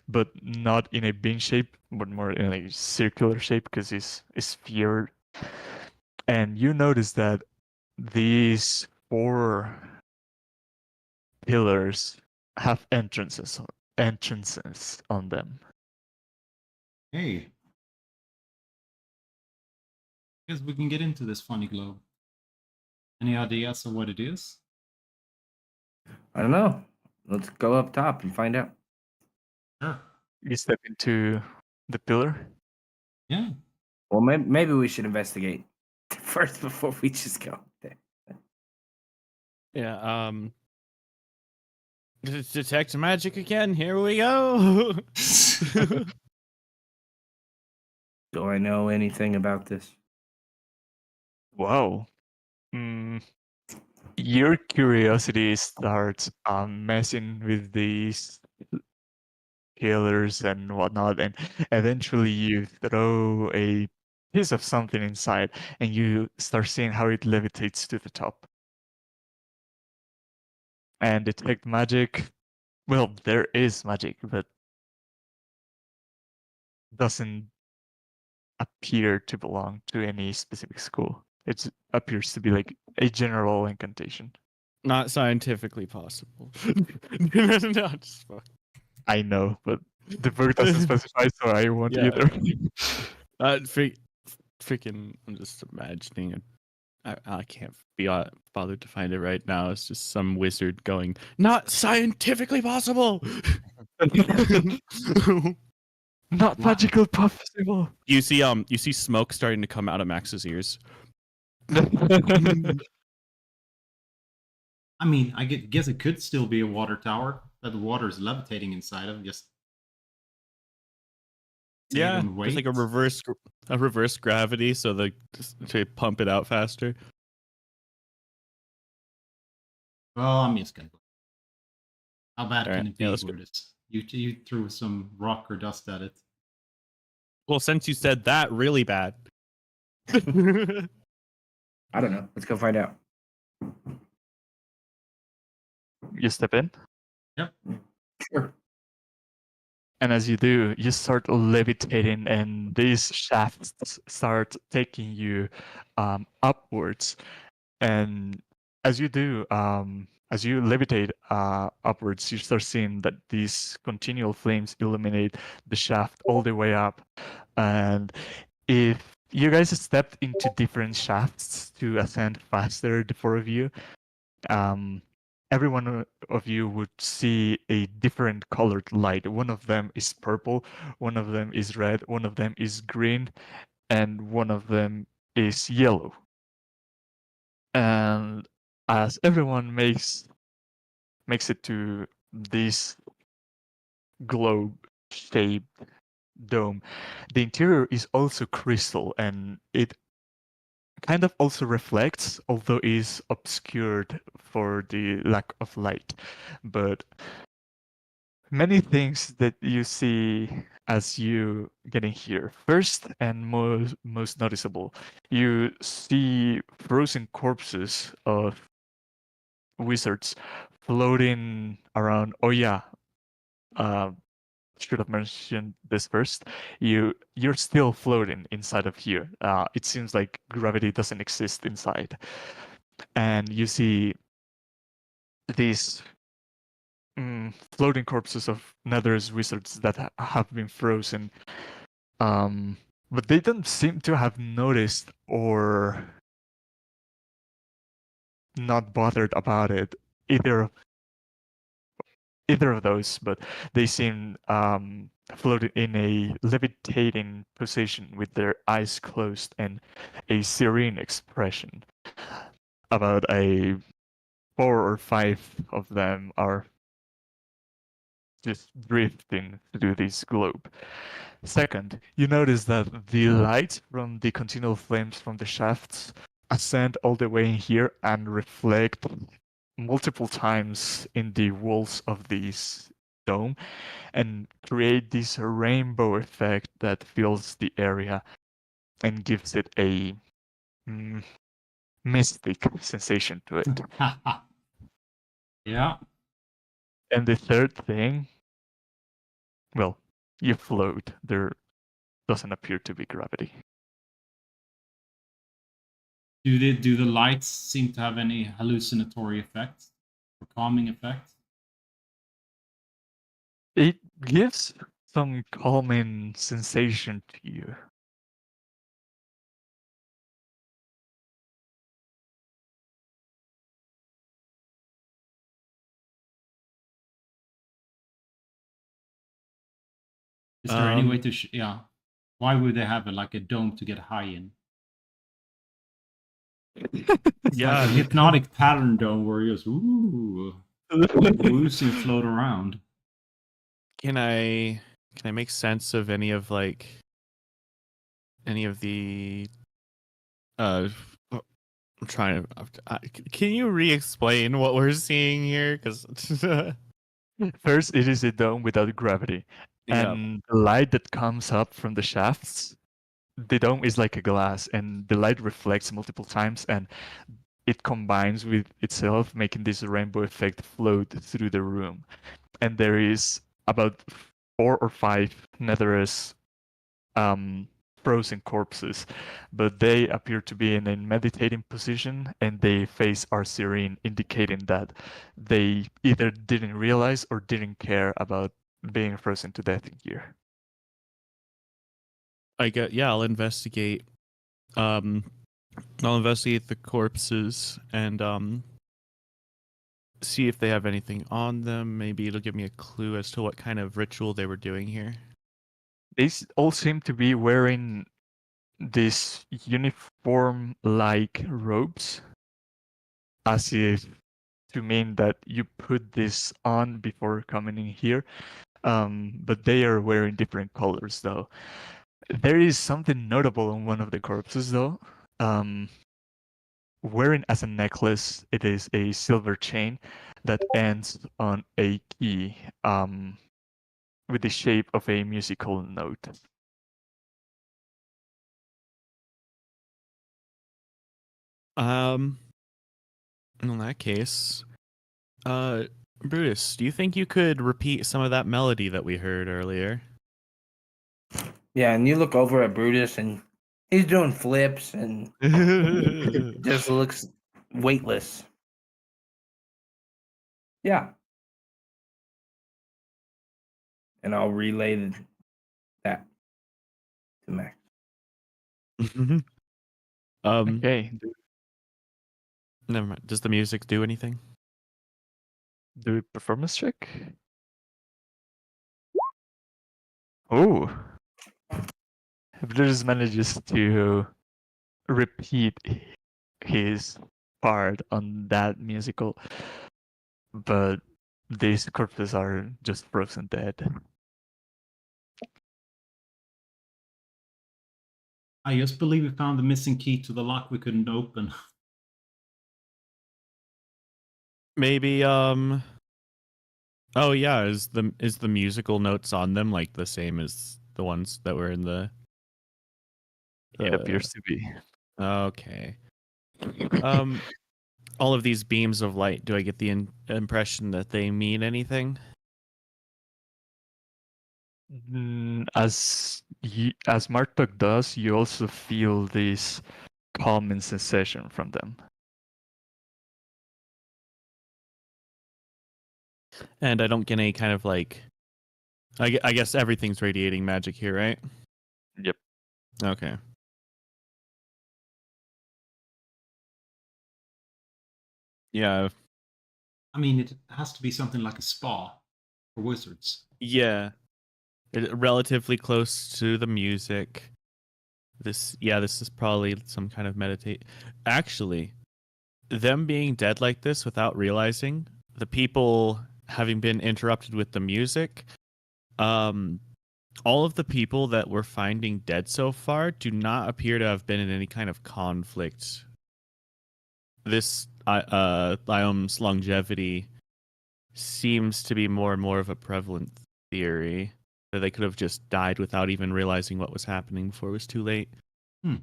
but not in a bean shape, but more in a circular shape because it's sphere. And you notice that these 4 pillars have entrances on them. Hey. Guess we can get into this funny globe. Any ideas of what it is? I don't know. Let's go up top and find out. Sure. You step into the pillar. Yeah. Well, maybe we should investigate first before we just go there. Yeah. Detect magic again. Here we go. Do I know anything about this? Wow. Your curiosity starts messing with these pillars and whatnot, and eventually you throw a piece of something inside, and you start seeing how it levitates to the top. And detect magic. Well, there is magic, but doesn't appear to belong to any specific school. It appears to be like a general incantation. Not scientifically possible. No, just fuck. I know, but the book doesn't specify, so I won't Yeah. either. Freaking, I'm just imagining it. I can't be bothered to find it right now. It's just some wizard going, not scientifically possible. Not magical possible. You see smoke starting to come out of Max's ears. I mean, I guess it could still be a water tower that the water is levitating inside of. Just Yeah, even just like a weight. reverse gravity, so to pump it out faster. Well, I'm just gonna. How bad All can right, it be? yeah, let's Where go. this you threw some rock or dust at it. Well, since you said that, really bad. I don't know. Let's go find out. You step in, Yep. Sure. and as you do, you start levitating, and these shafts start taking you upwards. And as you do, as you levitate upwards, you start seeing that these continual flames illuminate the shaft all the way up. And if you guys stepped into different shafts to ascend faster, the 4 of you, every one of you would see a different colored light. One of them is purple, one of them is red, one of them is green, and one of them is yellow. And as everyone makes it to this globe-shaped dome, the interior is also crystal, and it kind of also reflects, although is obscured for the lack of light. But many things that you see as you getting here. First and most noticeable, you see frozen corpses of wizards floating around. Oh yeah, should have mentioned this first. You're still floating inside of here. It seems like gravity doesn't exist inside, and you see these floating corpses of Nether's wizards that have been frozen. But they don't seem to have noticed or not bothered about it either of those, but they seem floated in a levitating position with their eyes closed and a serene expression. About a 4 or 5 of them are just drifting through this globe. Second, you notice that the light from the continual flames from the shafts ascend all the way in here and reflect multiple times in the walls of this dome and create this rainbow effect that fills the area and gives it a mystic sensation to it. Yeah. And the third thing, well, you float. There doesn't appear to be gravity. Do the lights seem to have any hallucinatory effects or calming effects? It gives some calming sensation to you. Is there any way to yeah? Why would they have like a dome to get high in? It's Yeah, like a hypnotic pattern dome where you just ooh, woozy float around. Can I make sense of any of the I'm trying to can you re-explain what we're seeing here? Because First, it is a dome without gravity, yeah, and the light that comes up from the shafts, the dome is like a glass, and the light reflects multiple times, and it combines with itself, making this rainbow effect float through the room. And there is about 4 or 5 netherers frozen corpses, but they appear to be in a meditating position, and they face are serene, indicating that they either didn't realize or didn't care about being frozen to death here. I'll investigate. I'll investigate the corpses and see if they have anything on them. Maybe it'll give me a clue as to what kind of ritual they were doing here. They all seem to be wearing these uniform-like robes, as if to mean that you put this on before coming in here. But they are wearing different colors, though. There is something notable on one of the corpses, though. Wearing as a necklace, it is a silver chain that ends on a key, with the shape of a musical note. In that case, Brutus, do you think you could repeat some of that melody that we heard earlier? Yeah, and you look over at Brutus, and he's doing flips and just looks weightless. Yeah. And I'll relay that to Max. Okay, Never mind. Does the music do anything? do a performance check. Oh, Brutus manages to repeat his part on that musical, but these corpses are just frozen dead. I just believe we found the missing key to the lock we couldn't open. Maybe oh yeah, is the musical notes on them like the same as the ones that were in the It appears to be. Okay. All of these beams of light, do I get the impression that they mean anything? As Martok does, you also feel this calming sensation from them. And I don't get any kind of like I guess everything's radiating magic here, right? Yep. Okay. Yeah. I mean, it has to be something like a spa for wizards. Yeah. Relatively close to the music. This is probably some kind of meditate. Actually, them being dead like this without realizing, the people having been interrupted with the music, all of the people that we're finding dead so far do not appear to have been in any kind of conflict. This biome's longevity seems to be more and more of a prevalent theory, that they could have just died without even realizing what was happening before it was too late. You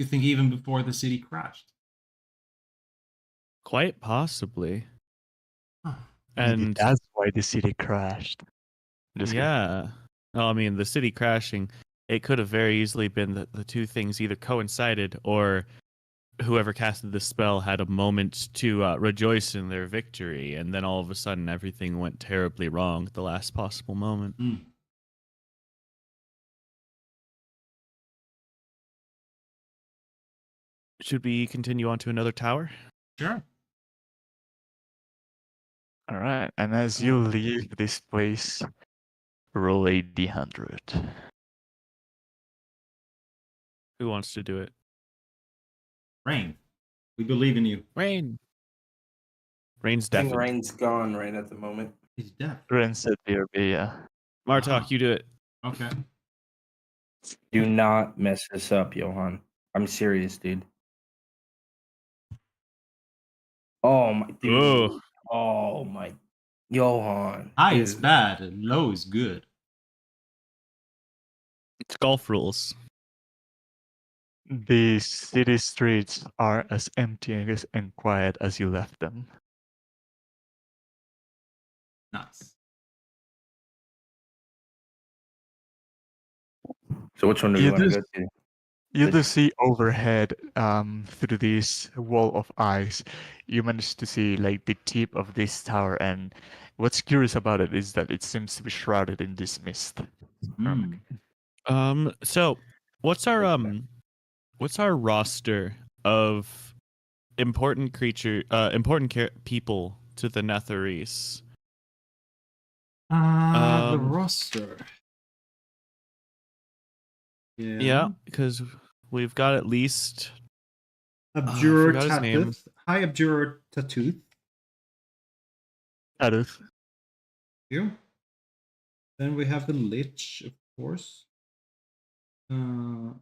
think even before the city crashed? Quite possibly. Huh. And that's why the city crashed. yeah. Oh, I mean, the city crashing. it could have very easily been that the two things either coincided, or whoever casted the spell had a moment to rejoice in their victory, and then all of a sudden everything went terribly wrong at the last possible moment. Should we continue on to another tower? Sure. All right, and as you leave this place, roll a d100. Who wants to do it? Rain, we believe in you. Rain. Rain's I think deafened. Rain's gone right at the moment. He's deaf. Ren said BRB, yeah. Martok, you do it. Okay. Do not mess this up, Johan. I'm serious, dude. Oh my dude. Ugh. Oh my Johan. High dude. is bad and low is good. It's golf rules. The city streets are as empty and quiet as you left them. Nice. So which one do we You want to do- go to? You The- do see overhead, through this wall of ice, you manage to see like the tip of this tower, and what's curious about it is that it seems to be shrouded in this mist. So what's our roster of important people to the Netherese? The roster. Yeah, because we've got at least Abjurer forgot his name. Tatooth. High Abjurer Tatooth. Adolf. You. Then we have the Lich, of course. Do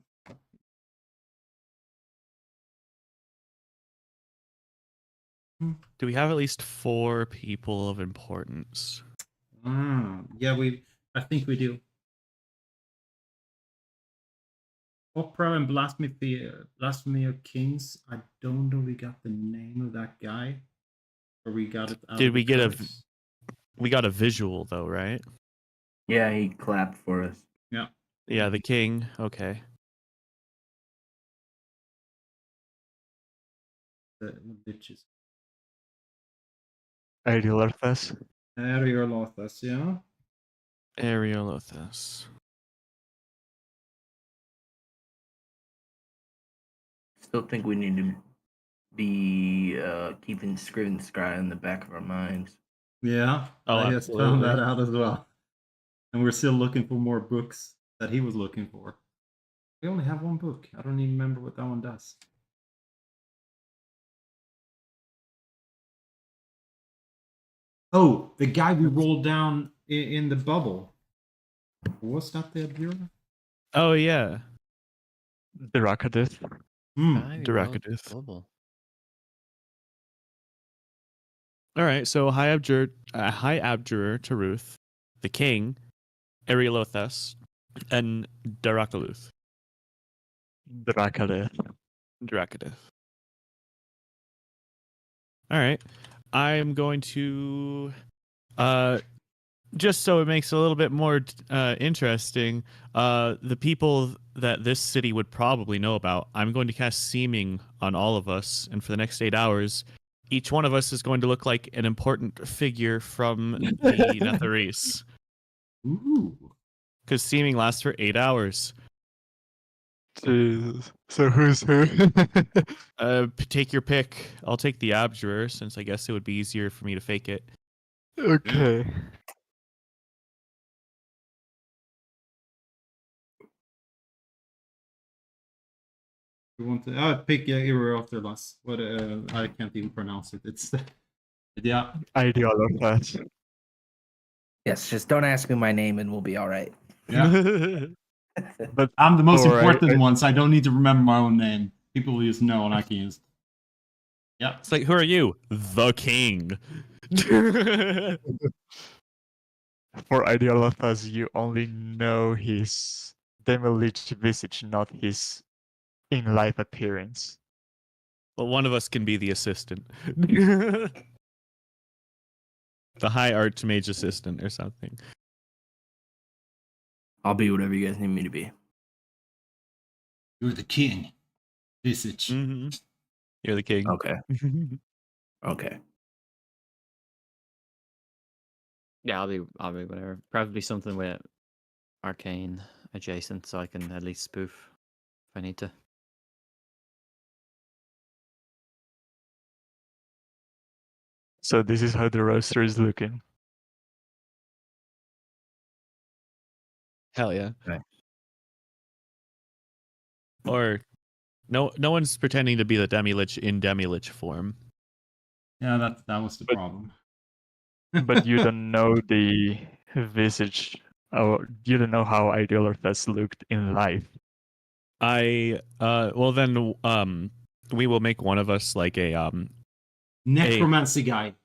we have at least 4 people of importance? Yeah, I think we do. Opera and Blasphemy of Kings. I don't know. We got the name of that guy, or we got it. Did we get we got a visual though, right? Yeah, he clapped for us. Yeah. Yeah, the king. Okay. The bitches. Idealarthas. Ariolothas, yeah. Ariolothas. Still think we need to be keeping Scriven Sky in the back of our minds. Yeah, Oh, I just found absolutely. that out as well. And we're still looking for more books that he was looking for. We only have one book. I don't even remember what that one does. Oh, the guy we rolled down in the bubble. Was that the Abjurer? Oh yeah. The Rakadith. Durakadith. All right, so High Abjurer Taruth, the king, Ariolothas, and Darakaluth. Rakadith. Durakadith. All right. I'm going to just so it makes it a little bit more interesting, the people that this city would probably know about, I'm going to cast Seeming on all of us, and for the next 8 hours, each one of us is going to look like an important figure from the Netherese. Ooh. Because Seeming lasts for 8 hours. Jesus. So who's who? Take your pick. I'll take the Abjurer, since I guess it would be easier for me to fake it. Okay. We want to pick Ariolothas. What I can't even pronounce it. It's yeah. Idealarthas. Yes, just don't ask me my name and we'll be all right. Yeah. But I'm the most Or important one, so I don't need to remember my own name. People will just know and I can use. Yeah. It's like, who are you? The king. for Idealarthas, you only know his Demilich visage, not his in-life appearance. Well, one of us can be the assistant. The high archmage assistant or something. I'll be whatever you guys need me to be. You're the king. Visage. Mm-hmm. You're the king. Okay. Okay. Yeah, I'll be whatever. Probably something with arcane adjacent, so I can at least spoof if I need to. So this is how the roster is looking. Hell yeah. Right. Or no one's pretending to be the Demi-Lich in Demi-Lich form. Yeah, that was the But- problem. But you don't know the visage, or you don't know how Ideolorthas looked in life. Well then we will make one of us like a Necromancy guy.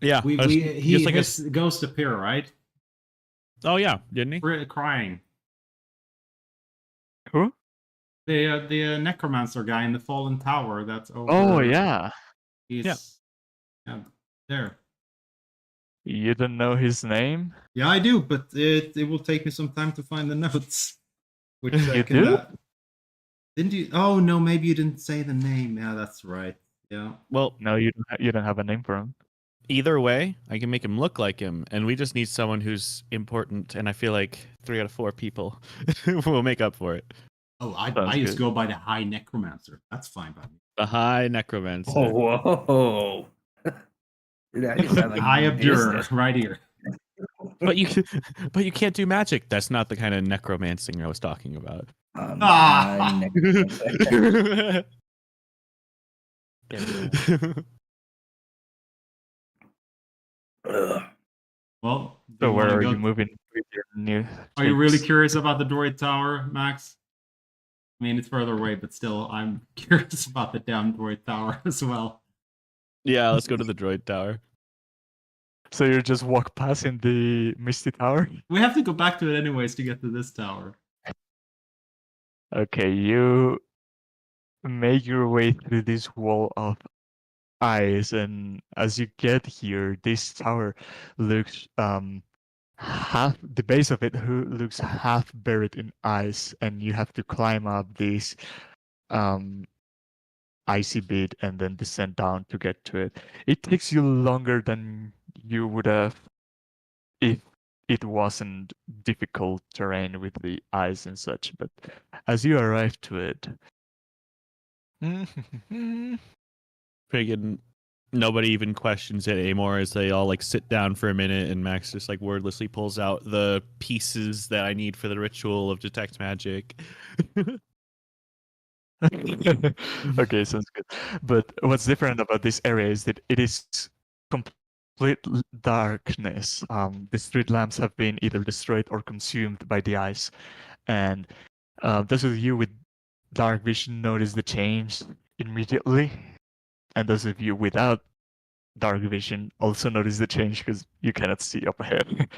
yeah, He ghost appear, right? oh yeah, didn't he? Crying. Who? The necromancer guy in the fallen tower. That's over. Oh yeah. He's yeah there. You don't know his name? Yeah, I do, but it will take me some time to find the notes. Which You do? Didn't you? Oh no, maybe you didn't say the name. Yeah, that's right. Yeah. Well, No, you don't have a name for him. either way, I can make him look like him, and we just need someone who's important. And I feel like 3 out of 4 people will make up for it. Oh, I Sounds just good. go by the High Necromancer. That's fine by me. The High Necromancer. Oh, whoa. That is sound like High Abjure, business. right here. But you can't do magic. That's not the kind of necromancing I was talking about. Necromancer. Ugh. Well, do So where wanna are go you moving with your new? Are you really troops? curious about the droid tower, Max? I mean, it's further away, but still, I'm curious about the damn droid tower as well. Yeah, let's go to the droid tower. So you just walk past in the Misty Tower? We have to go back to it anyways to get to this tower. Okay, you make your way through this wall of ice, and as you get here, this tower looks half the base of it looks half buried in ice, and you have to climb up this icy bit and then descend down to get to it. It takes you longer than you would have if it wasn't difficult terrain with the ice and such, but as you arrive to it, Friggin' nobody even questions it anymore as they all like sit down for a minute, and Max just like wordlessly pulls out the pieces that I need for the ritual of detect magic. okay, sounds good. But what's different about this area is that it is complete darkness. The street lamps have been either destroyed or consumed by the ice, and those of you with dark vision notice the change immediately, and those of you without dark vision also notice the change because you cannot see up ahead.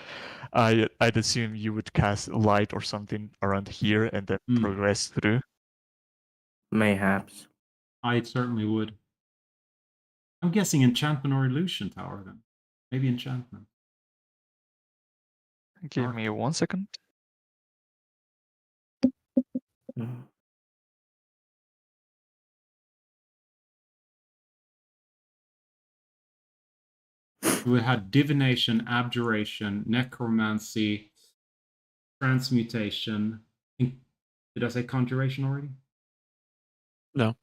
I'd assume you would cast light or something around here and then progress through. Mayhaps. I certainly would. I'm guessing enchantment or illusion tower then. Maybe enchantment. Give me 1 second. Mm. We had divination, abjuration, necromancy, transmutation. Did I say conjuration already? No.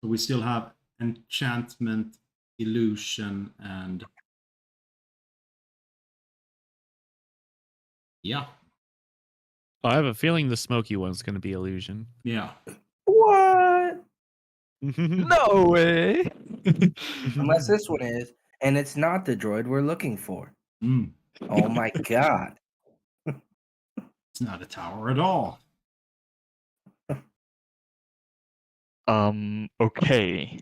So we still have enchantment, illusion, and yeah. I have a feeling the smoky one's going to be illusion. Yeah. What? No way! Unless this one is, and it's not the droid we're looking for. Mm. Oh my god. It's not a tower at all. Okay.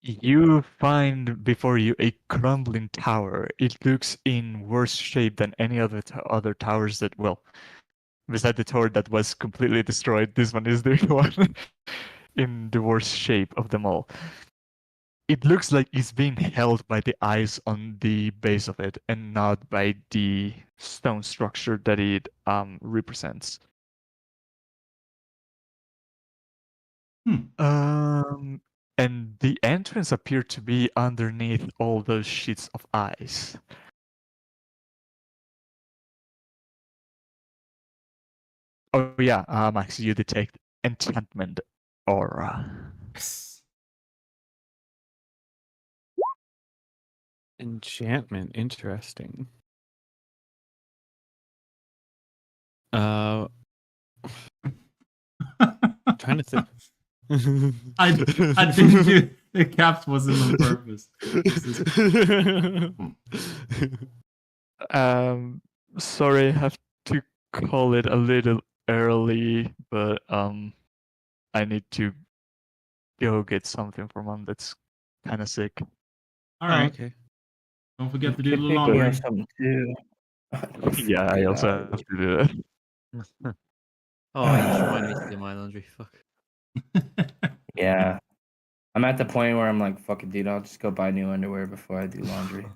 You find before you a crumbling tower. It looks in worse shape than any other other towers that, well, beside the tower that was completely destroyed, this one is the one in the worst shape of them all. It looks like it's being held by the ice on the base of it and not by the stone structure that it represents. And the entrance appeared to be underneath all those sheets of ice. Oh yeah, Max, you detect enchantment aura. Yes. Enchantment, interesting. Trying to think. I didn't do the caps wasn't on purpose. Sorry, I have to call it a little early, but I need to go get something for Mom that's kind of sick. All right. Okay. Don't forget to You do could the pick me laundry. up something too. Yeah, I also have to do that. Oh, you just reminded me to do my laundry. Fuck. Yeah. I'm at the point where I'm like, fuck it, dude. I'll just go buy new underwear before I do laundry.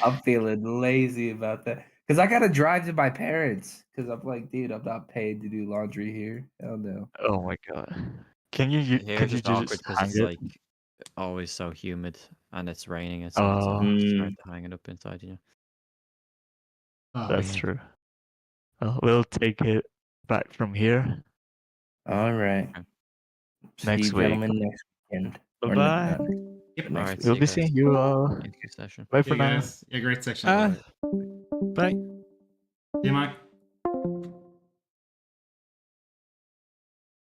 I'm feeling lazy about that. Because I got to drive to my parents. Because I'm like, dude, I'm not paid to do laundry here. Hell no. Oh my god. Can you Here can it's you just awkward just because hang it's it? like always so humid and it's raining outside, so it's hard to hang it up inside, you know. Oh, That's man. true. Well, we'll take it back from here All right. See next you week. gentlemen next weekend. Or Bye-bye. Yep. next Alright, week. see We'll you be guys. seeing you In your session. Bye See for you now. guys. Yeah, great section. Bye. See you, Mike.